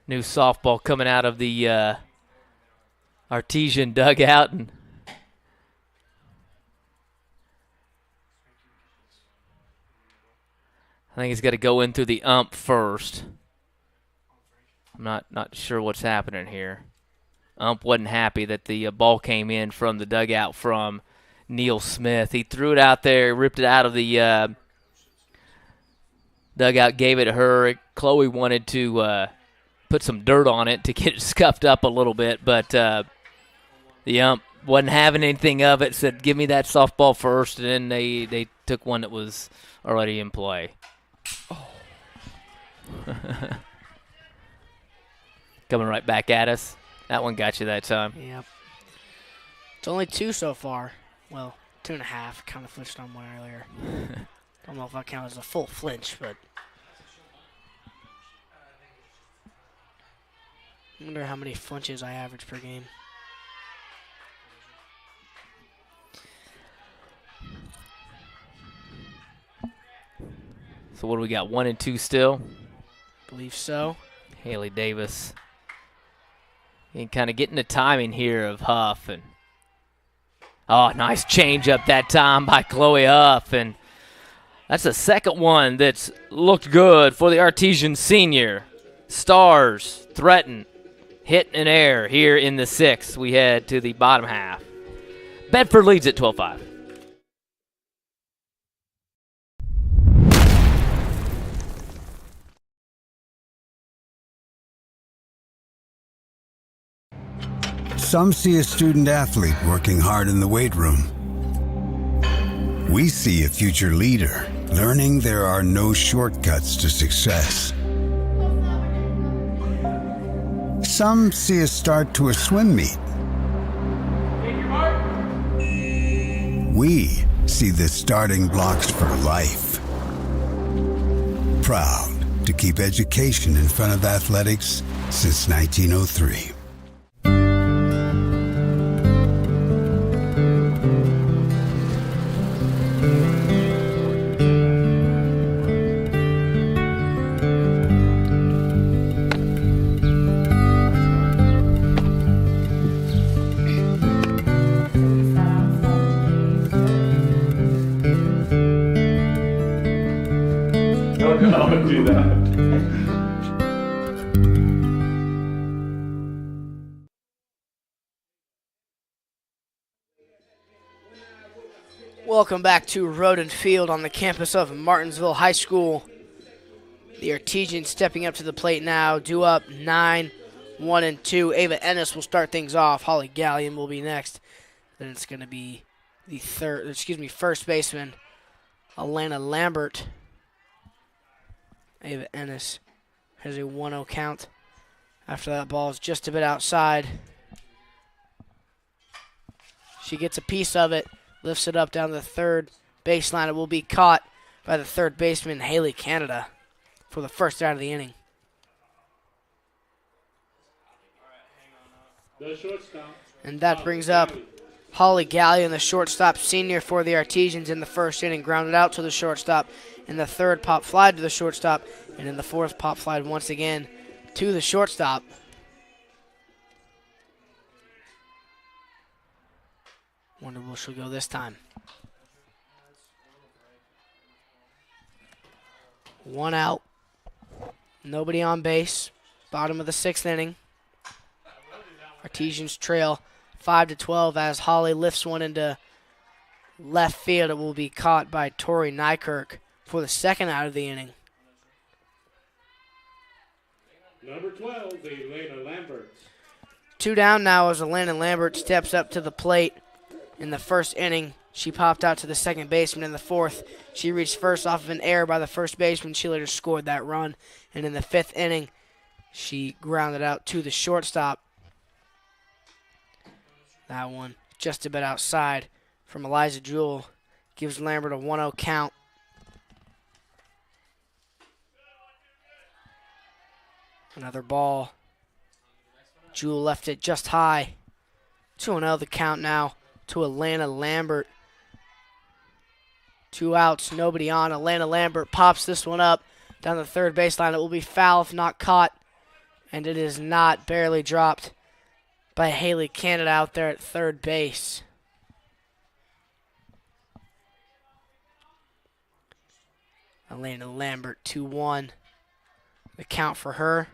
New softball coming out of the Artesian dugout. And I think he's got to go in through the ump first. I'm not sure what's happening here. Ump wasn't happy that the ball came in from the dugout from Neil Smith. He threw it out there, ripped it out of the dugout, gave it to her. Chloe wanted to put some dirt on it to get it scuffed up a little bit, but the ump wasn't having anything of it, said, give me that softball first, and then they took one that was already in play. Oh. Coming right back at us. That one got you that time. Yep. It's only 2 so far. Well, 2.5. Kind of flinched on one earlier. Don't know if I count as a full flinch, but I wonder how many flinches I average per game. So what do we got? 1-2 still? Believe so. Haley Davis. And kind of getting the timing here of Huff. And oh, nice change up that time by Chloe Huff. And that's the second one that's looked good for the Artesian senior. Stars threaten, hit and air here in the 6th. We head to the bottom half. Bedford leads at 12-5. Some see a student athlete working hard in the weight room. We see a future leader learning there are no shortcuts to success. Some see a start to a swim meet. We see the starting blocks for life. Proud to keep education in front of athletics since 1903. Don't go and do that. Welcome back to Road and Field on the campus of Martinsville High School. The Artesians stepping up to the plate now, due up 9-1-2. Ava Ennis will start things off. Holly Gallion will be next. Then it's going to be the first baseman, Alana Lambert. Ava Ennis has a 1-0 count after that ball is just a bit outside. She gets a piece of it, lifts it up down the third baseline. It will be caught by the third baseman, Haley Canada, for the first out of the inning. The shortstop. And that brings up Holly Gallion, the shortstop senior for the Artesians in the first inning, grounded out to the shortstop. In the third, pop fly to the shortstop. And in the fourth, pop fly once again to the shortstop. Wonder where she'll go this time. 1 out. Nobody on base. Bottom of the 6th inning. Artesians trail 5-12 as Holly lifts one into left field. It will be caught by Tori Nykirk for the second out of the inning. Number 12, Elena Lambert. 2 down now as Alana Lambert steps up to the plate. In the first inning, she popped out to the second baseman. In the fourth, she reached first off of an error by the first baseman. She later scored that run. And in the 5th inning, she grounded out to the shortstop. That one just a bit outside from Eliza Jewell. Gives Lambert a 1-0 count. Another ball. Jewell left it just high. 2-0 the count now to Alana Lambert. 2 outs, nobody on. Alana Lambert pops this one up down the third baseline. It will be foul if not caught. And it is not, barely dropped by Haley Canada out there at third base. Alana Lambert, 2-1. The count for her.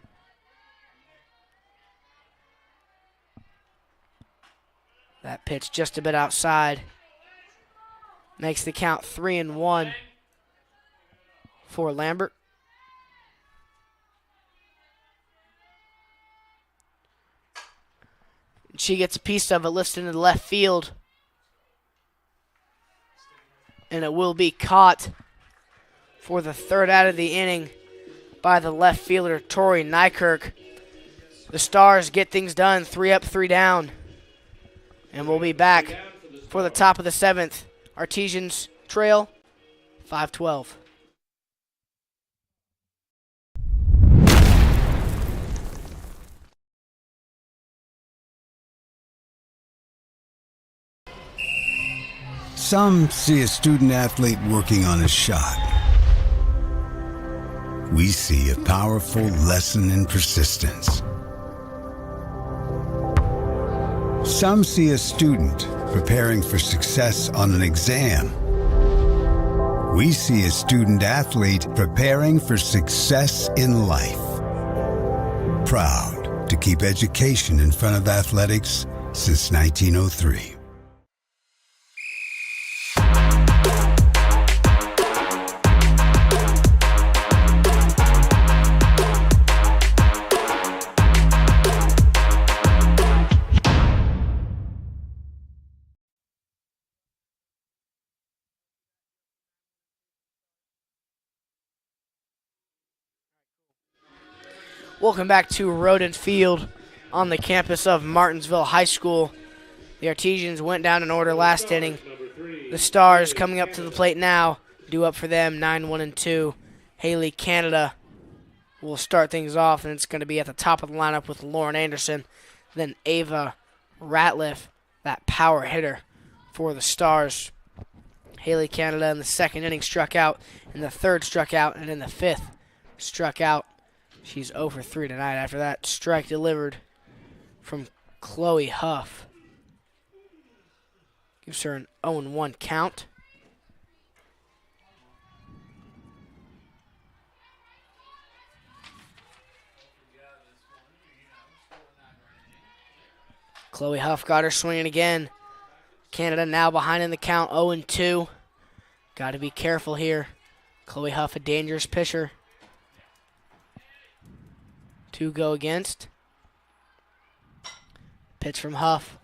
That pitch just a bit outside. Makes the count 3-1 for Lambert. She gets a piece of it, lifts into the left field. And it will be caught for the third out of the inning by the left fielder, Tori Nykirk. The Stars get things done, 3 up, 3 down. And we'll be back for the top of the 7th. Artesians trail 5-12. Some see a student athlete working on a shot. We see a powerful lesson in persistence. Some see a student preparing for success on an exam. We see a student athlete preparing for success in life. Proud to keep education in front of athletics since 1903. Welcome back to Road and Field on the campus of Martinsville High School. The Artesians went down in order last inning. The Stars coming up to the plate now. Due up for them, 9-1-2. Haley Canada will start things off, and it's going to be at the top of the lineup with Lauren Anderson. Then Ava Ratliff, that power hitter for the Stars. Haley Canada in the second inning struck out, in the third struck out, and in the 5th struck out. She's 0 for 3 tonight after that strike delivered from Chloe Huff. Gives her an 0-1 count. Chloe Huff got her swinging again. Canada now behind in the count, 0-2. Got to be careful here. Chloe Huff, a dangerous pitcher. 2 go against. Pitch from Huff.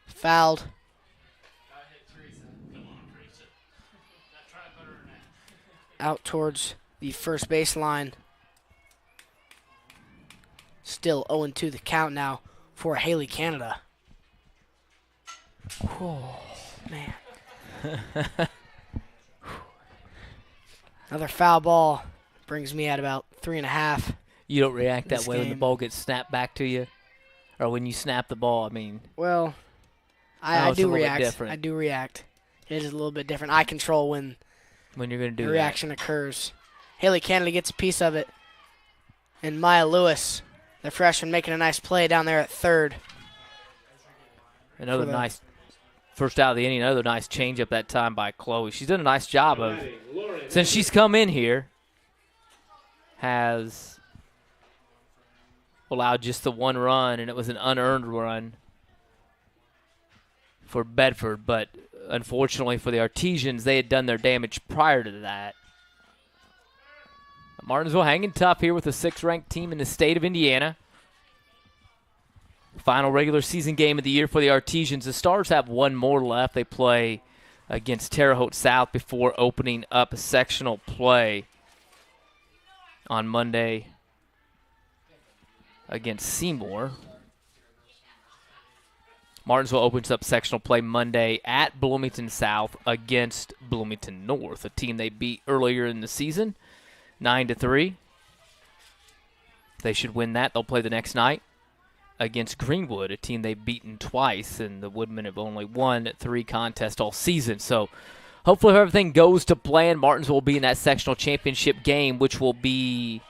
Fouled. Out towards the first baseline. Still 0-2 the count now for Haley Canada. Oh, man. Another foul ball brings me at about 3.5. You don't react that This way when the game. ball gets snapped back to you? Or when you snap the ball, I mean. Well, Oh, I it's a do little bit react. different. I do react. It is a little bit different. I control when When you're going to the do reaction occurs. Haley Canada gets a piece of it. And Maya Lewis, the freshman, making a nice play down there at third. that. Another for the- nice first out of the inning. Another nice changeup that time by Chloe. She's done a nice job of, Batting, Lauren since she's come in here, has allowed just the 1 run, and it was an unearned run for Bedford. But unfortunately for the Artesians, they had done their damage prior to that. Martinsville hanging tough here with the 6th-ranked team in the state of Indiana. Final regular season game of the year for the Artesians. The Stars have 1 more left. They play against Terre Haute South before opening up sectional play on Monday against Seymour. Martinsville opens up sectional play Monday at Bloomington South against Bloomington North, a team they beat earlier in the season, 9-3. They should win that. They'll play the next night against Greenwood, a team they've beaten twice, and the Woodmen have only won 3 contests all season. So hopefully if everything goes to plan, Martinsville will be in that sectional championship game, which will be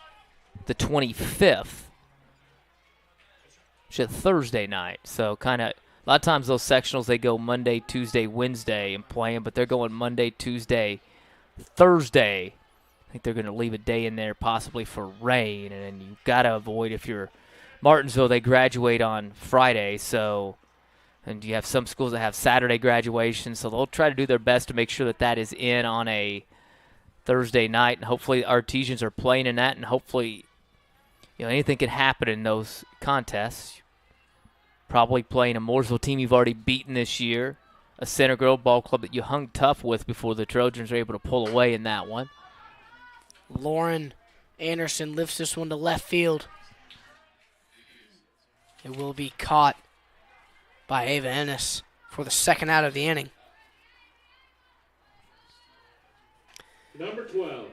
the 25th, which is Thursday night. So kind of a lot of times those sectionals, they go Monday, Tuesday, Wednesday and playing, but they're going Monday, Tuesday, Thursday. I think they're going to leave a day in there possibly for rain, and then you've got to avoid, if you're Martinsville, they graduate on Friday, so, and you have some schools that have Saturday graduation, so they'll try to do their best to make sure that that is in on a Thursday night, and hopefully the Artesians are playing in that, and hopefully, anything can happen in those contests. Probably playing a Mooresville team you've already beaten this year, a Center Grove ball club that you hung tough with before the Trojans were able to pull away in that one. Lauren Anderson lifts this one to left field. It will be caught by Ava Ennis for the 2nd out of the inning. Number 12,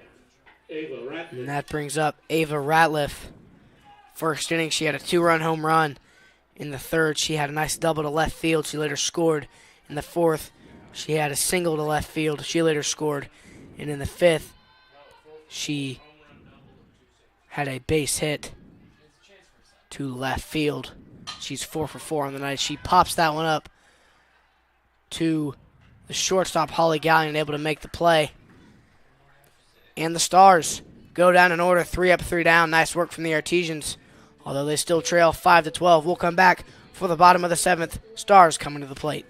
Ava Ratliff. And that brings up Ava Ratliff. First inning, she had a 2-run home run. In the 3rd, she had a nice double to left field. She later scored. In the 4th, she had a single to left field. She later scored. And in the 5th, she had a base hit to left field. She's 4 for 4 on the night. She pops that one up to the shortstop, Holly Gallion, able to make the play. And the Stars go down in order, 3 up, 3 down. Nice work from the Artesians, although they still trail 5-12. We'll come back for the bottom of the 7th. Stars coming to the plate.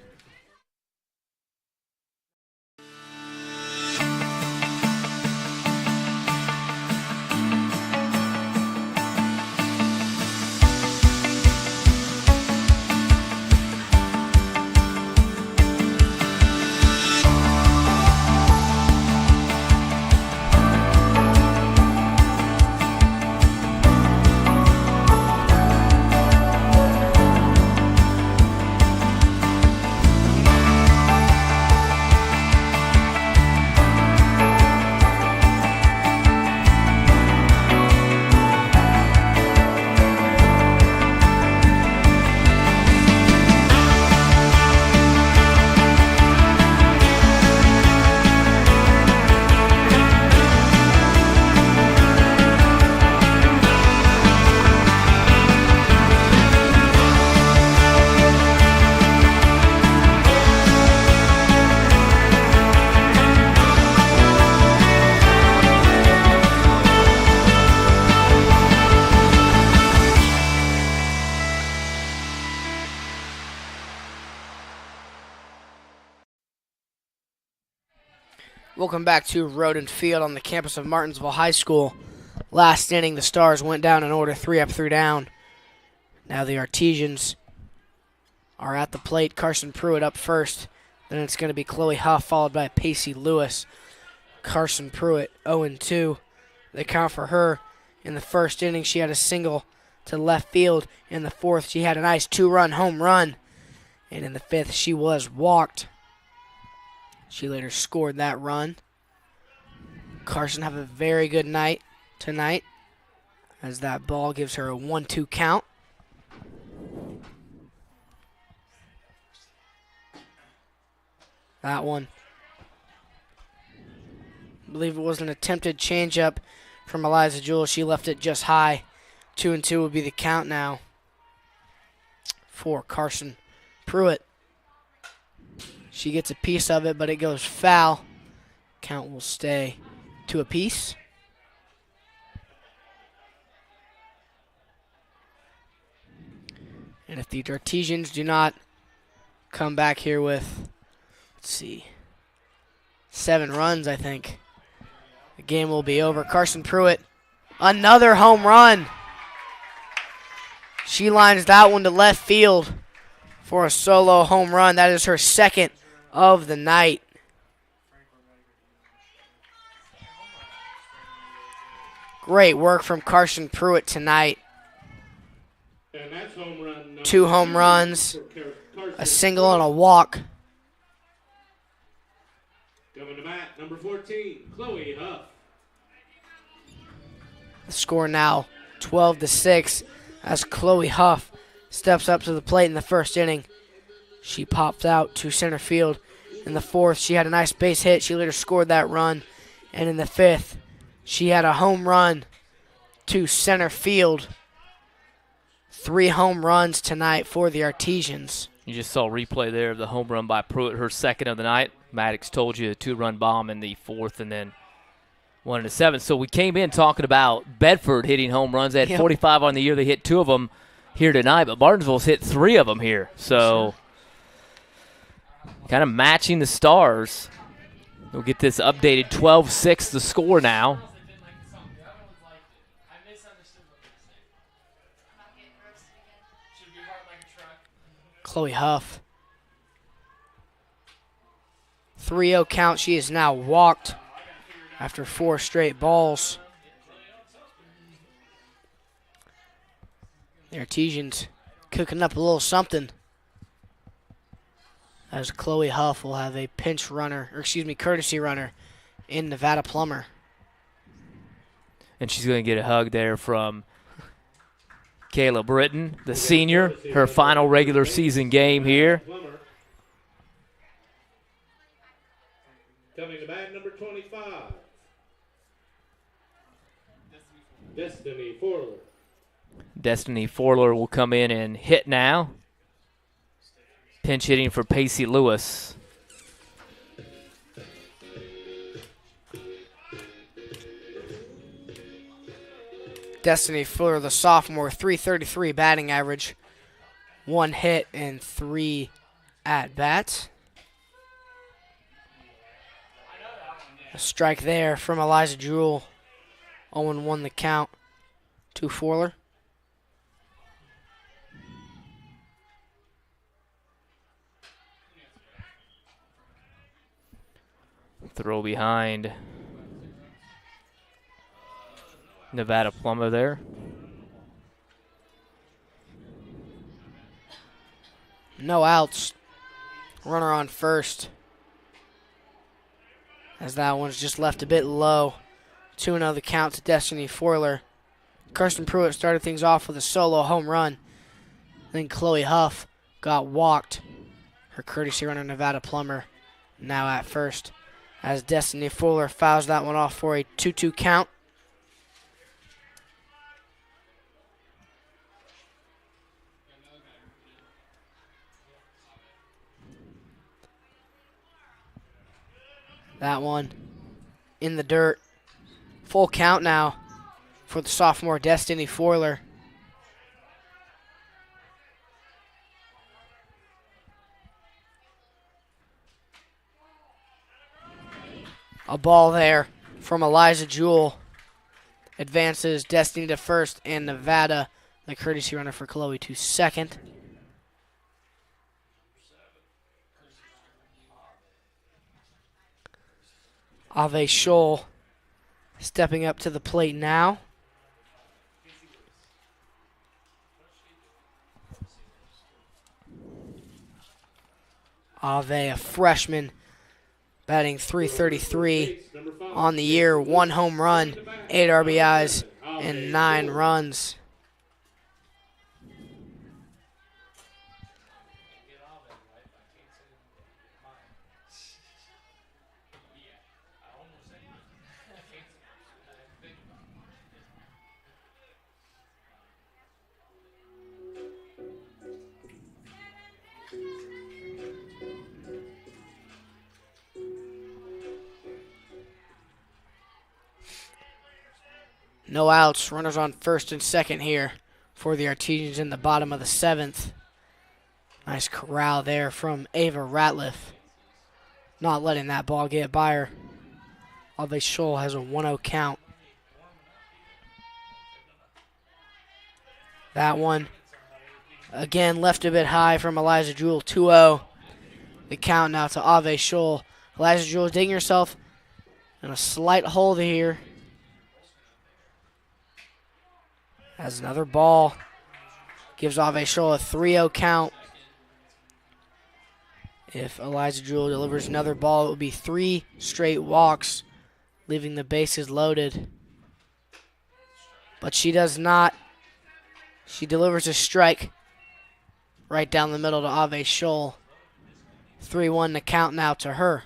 Welcome back to Road and Field on the campus of Martinsville High School. Last inning, the Stars went down in order, 3 up, 3 down. Now the Artesians are at the plate. Carson Pruitt up first. Then it's going to be Chloe Huff, followed by Pacey Lewis. Carson Pruitt, 0-2. The count for her. In the first inning, she had a single to left field. In the fourth, she had a nice 2-run home run. And in the fifth, she was walked. She later scored that run. Carson have a very good night tonight as that ball gives her a 1-2 count. That one, I believe it was an attempted changeup from Eliza Jewell. She left it just high. 2-2 would be the count now for Carson Pruitt. She gets a piece of it, but it goes foul. Count will stay 2 apiece. And if the Artesians do not come back here with, let's see, 7 runs, I think, the game will be over. Carson Pruitt, another home run. She lines that one to left field for a solo home run. That is her second of the night. Great work from Carson Pruitt tonight. And that's home run number 2 home runs, Carson a single and a walk. Coming to bat, number 14, Chloe Huff. The score now 12-6 as Chloe Huff steps up to the plate in the first inning. She popped out to center field. In the fourth, she had a nice base hit. She later scored that run. And in the fifth, she had a home run to center field. 3 home runs tonight for the Artesians. You just saw a replay there of the home run by Pruitt, her second of the night. Maddox told you a 2-run bomb in the fourth and then 1 in the seventh. So we came in talking about Bedford hitting home runs. They had 45 on the year. They hit 2 of them here tonight, but Martinsville's hit 3 of them here. So kind of matching the Stars. We'll get this updated 12-6 the score now. Chloe Huff. 3-0 count. She is now walked after 4 straight balls. The Artesians cooking up a little something as Chloe Huff will have a courtesy runner in Nevada Plummer. And she's going to get a hug there from Kayla Britton, the senior, her final regular season game here. Coming to bat, number 25, Destiny Forler. Destiny Forler will come in and hit now. Pinch hitting for Pacey Lewis. Destiny Fuller, the sophomore, .333 batting average, 1 hit and 3 at-bats. A strike there from Eliza Jewell. 0-1 the count to Forler. Throw behind Nevada Plummer there. No outs. Runner on first. As that one's just left a bit low. 2-0 the count to Destiny Forler. Carson Pruitt started things off with a solo home run. Then Chloe Huff got walked. Her courtesy runner, Nevada Plummer, now at first. As Destiny Fuller fouls that one off for a 2-2 count. That one in the dirt. Full count now for the sophomore Destiny Forler. A ball there from Eliza Jewell. Advances Destiny to first and Nevada, the courtesy runner for Chloe, to second. Ave Scholl stepping up to the plate now. Ave, a freshman, batting .333 on the year, 1 home run, 8 RBIs, and 9 runs. No outs, runners on first and second here for the Artesians in the bottom of the 7th. Nice corral there from Ava Ratliff. Not letting that ball get by her. Ave Scholl has a 1-0 count. That one, again, left a bit high from Eliza Jewell, 2-0. The count now to Ave Scholl. Eliza Jewell digging herself in a slight hole here. Has another ball. Gives Ave Scholl a 3-0 count. If Eliza Jewell delivers another ball, it would be 3 straight walks, leaving the bases loaded. But she does not. She delivers a strike right down the middle to Ave Scholl. 3-1 the count now to her.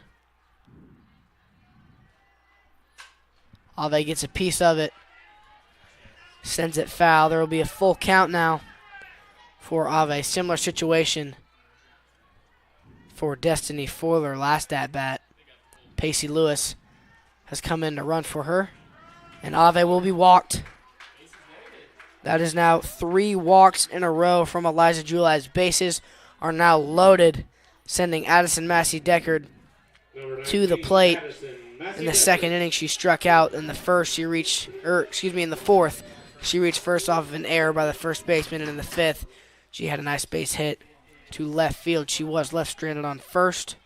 Ave gets a piece of it. Sends it foul. There will be a full count now for Ave. Similar situation for Destiny Foiler last at bat. Pacey Lewis has come in to run for her, and Ave will be walked. That is now 3 walks in a row from Eliza Jewell as bases are now loaded, sending Addison Massey-Deckard to the plate. In the second inning, she struck out. In the first, in the fourth, she reached first off of an error by the first baseman, and in the 5th, she had a nice base hit to left field. She was left stranded on first.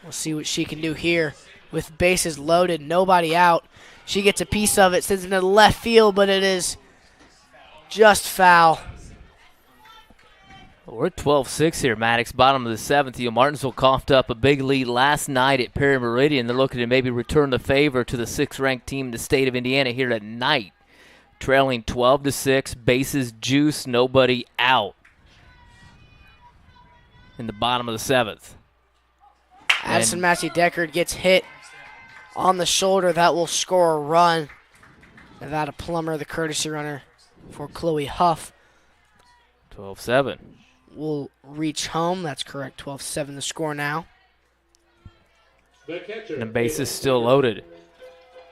We'll see what she can do here with bases loaded, nobody out. She gets a piece of it, sends it into left field, but it is just foul. We're at 12-6 here, Maddox, bottom of the 7th. Martinsville coughed up a big lead last night at Perry Meridian. They're looking to maybe return the favor to the 6th-ranked team in the state of Indiana here tonight. Trailing 12-6, bases juice, nobody out in the bottom of the 7th. Addison Massey-Deckard gets hit on the shoulder. That will score a run. Nevada Plummer, the courtesy runner for Chloe Huff. 12-7. Will reach home. That's correct. 12-7 the score now. And the base is still loaded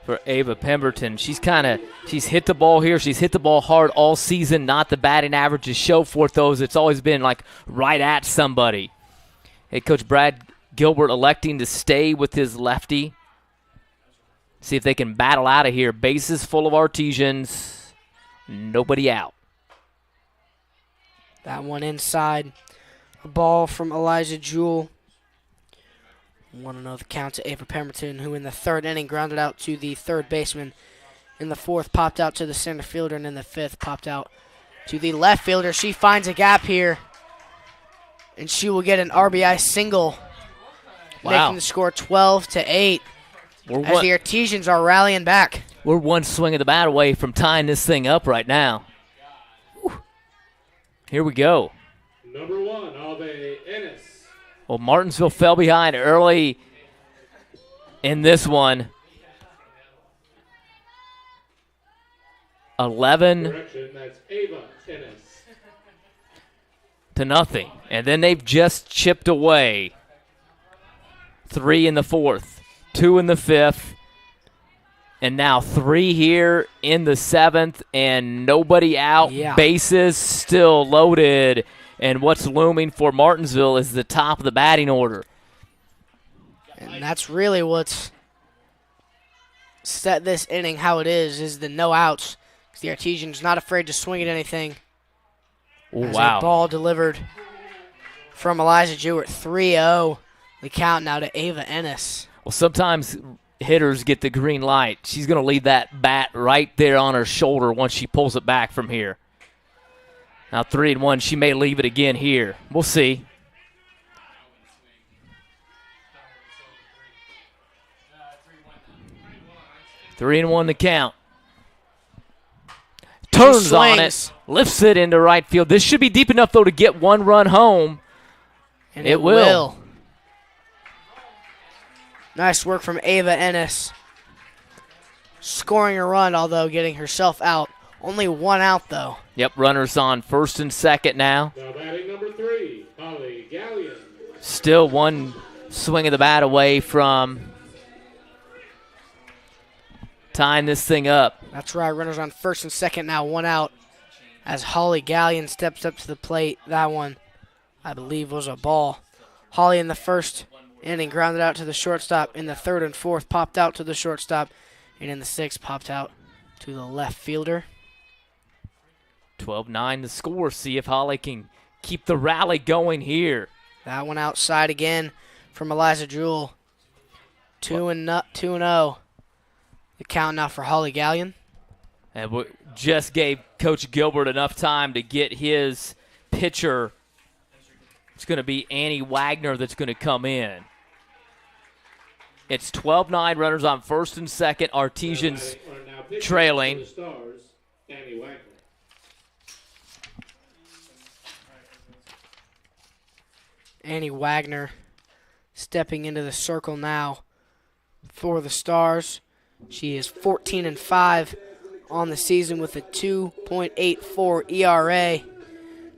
for Ava Pemberton. She's hit the ball here. She's hit the ball hard all season. Not the batting average to show for those. It's always been like right at somebody. Head coach Brad Gilbert electing to stay with his lefty. See if they can battle out of here. Bases full of Artesians. Nobody out. That one inside. A ball from Eliza Jewell. Want to know the count to Ava Pemberton, who in the 3rd inning grounded out to the 3rd baseman. In the 4th, popped out to the center fielder, and in the 5th, popped out to the left fielder. She finds a gap here, and she will get an RBI single, making the score 12-8. As the Artesians are rallying back. We're one swing of the bat away from tying this thing up right now. Whew. Here we go. Number 1, Ave Ennis. Well, Martinsville fell behind early in this one. 11 Correction, that's Ava Ennis. to nothing. And then they've just chipped away. 3 in the 4th, 2 in the 5th, and now 3 here in the 7th, and nobody out. Yeah. Bases still loaded. And what's looming for Martinsville is the top of the batting order. And that's really what's set this inning how it is the no outs. The Artesian's not afraid to swing at anything. Oh, As wow. a ball delivered from Eliza Jewett, 3-0. The count now to Ava Ennis. Well, sometimes hitters get the green light. She's going to leave that bat right there on her shoulder once she pulls it back from here. Now 3-1. She may leave it again here. We'll see. 3-1 the count. Turns on it, lifts it into right field. This should be deep enough, though, to get one run home. And it will. Nice work from Ava Ennis. Scoring a run, although getting herself out. Only one out, though. Yep, runners on first and second now. Now batting number 3, Holly Gallion. Still one swing of the bat away from tying this thing up. That's right. Runners on first and second now, one out. As Holly Gallion steps up to the plate. That one, I believe, was a ball. Holly in the first inning grounded out to the shortstop. In the third and fourth, popped out to the shortstop. And in the sixth, popped out to the left fielder. 12-9 the score. See if Holly can keep the rally going here. That one outside again from Eliza Jewell. 2-0. The count now for Holly Gallion. And we just gave Coach Gilbert enough time to get his pitcher. It's going to be Annie Wagner that's going to come in. It's 12-9, runners on first and second. Artesians trailing. The Stars, Annie Wagner. Annie Wagner stepping into the circle now for the Stars. She is 14-5 on the season with a 2.84 ERA.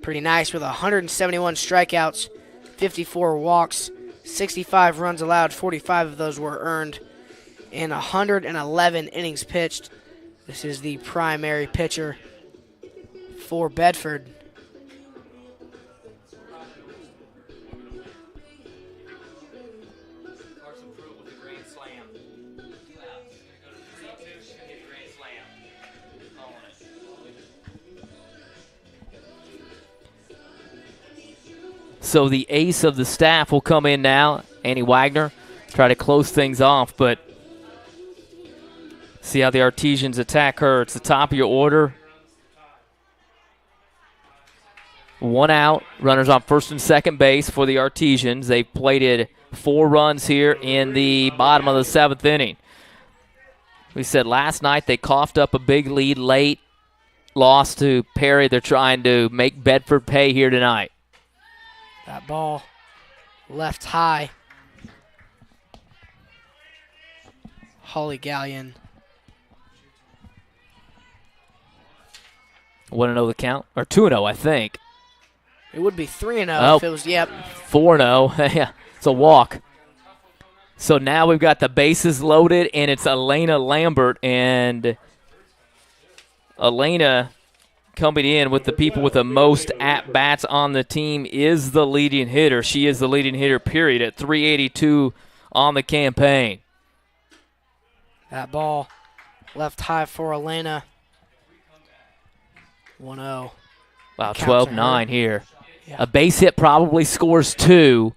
Pretty nice with 171 strikeouts, 54 walks, 65 runs allowed, 45 of those were earned, and 111 innings pitched. This is the primary pitcher for Bedford. So the ace of the staff will come in now, Annie Wagner, try to close things off, but see how the Artesians attack her. It's the top of your order. One out, runners on first and second base for the Artesians. They've plated 4 runs here in the bottom of the 7th inning. We said last night they coughed up a big lead late, lost to Perry. They're trying to make Bedford pay here tonight. That ball left high. Holly Gallion. 1-0 the count, or 2-0, I think. It would be 3-0 if it was, yep. 4-0. Yeah, it's a walk. So now we've got the bases loaded, and it's Elena Lambert. And Elena coming in with the people with the most at-bats on the team is the leading hitter. She is the leading hitter, period, at 382 on the campaign. That ball left high for Elena. 1-0. Wow, 12-9 here. Yeah. A base hit probably scores 2.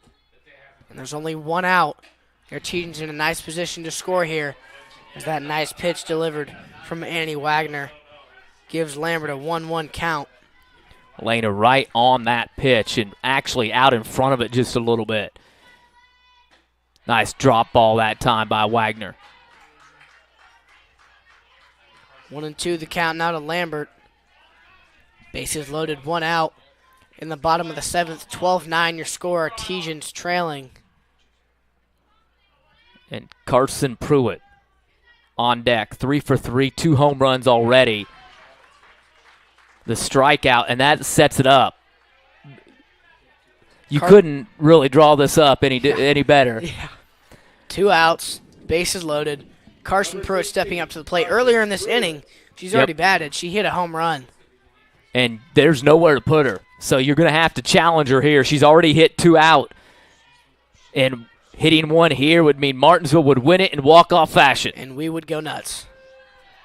And there's only one out. Their team's in a nice position to score here. As that nice pitch delivered from Annie Wagner gives Lambert a 1-1 count. Elena right on that pitch and actually out in front of it just a little bit. Nice drop ball that time by Wagner. 1-2 the count now to Lambert. Bases loaded, one out. In the bottom of the 7th, 12-9 your score. Artesians trailing. And Carson Pruitt on deck. 3 for 3, 2 home runs already. The strikeout, and that sets it up. You couldn't really draw this up any better. Yeah. 2 outs, bases loaded. Carson Pruitt stepping up to the plate. Earlier in this inning, she's already batted. She hit a home run. And there's nowhere to put her. So you're going to have to challenge her here. She's already hit 2 out. And Hitting one here would mean Martinsville would win it in walk-off fashion. And we would go nuts.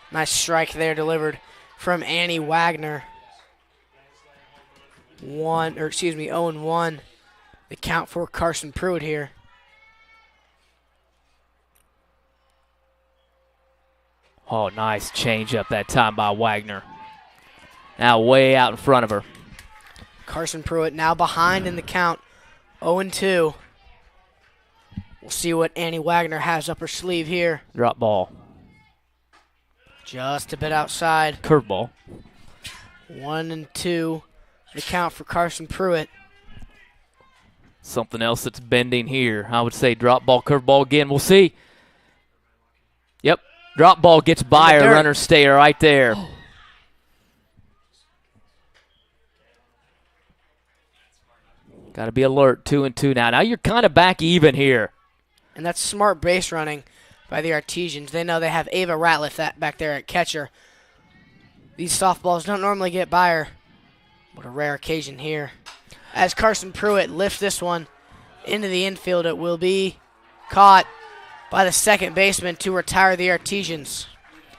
Nice strike there delivered from Annie Wagner. 0-1. The count for Carson Pruitt here. Oh, nice change up that time by Wagner. Now way out in front of her. Carson Pruitt now behind in the count. 0-2. We'll see what Annie Wagner has up her sleeve here. Drop ball. Just a bit outside. Curveball. 1-2. The count for Carson Pruitt. Something else that's bending here. I would say drop ball, curveball again. We'll see. Yep. Drop ball gets by her. Runner stay right there. Oh. Got to be alert. 2-2 now. Now you're kind of back even here. And that's smart base running by the Artesians. They know they have Ava Ratliff back there at catcher. These softballs don't normally get by her. What a rare occasion here. As Carson Pruitt lifts this one into the infield, it will be caught by the second baseman to retire the Artesians.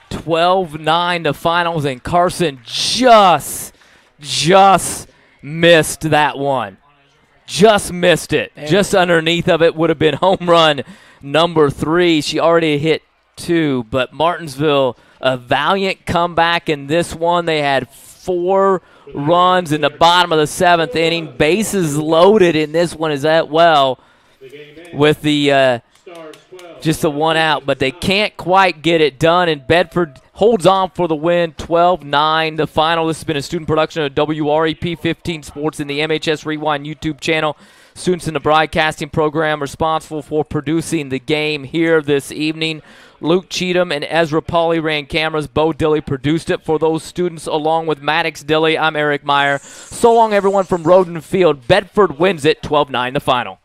12-9 to finals, and Carson just missed that one. Just missed it. Just underneath of it would have been home run number 3. She already hit 2, but Martinsville, a valiant comeback in this one. They had 4 runs in the bottom of the 7th inning. Bases loaded in this one as well with the just the one out, but they can't quite get it done, and Bedford holds on for the win. 12-9 the final. This has been a student production of WREP 15 Sports in the MHS Rewind YouTube channel. Students in the broadcasting program responsible for producing the game here this evening. Luke Cheatham and Ezra Pauly ran cameras. Bo Dilley produced it for those students along with Maddox Dilley. I'm Eric Meyer. So long, everyone, from Roden Field. Bedford wins it 12-9 the final.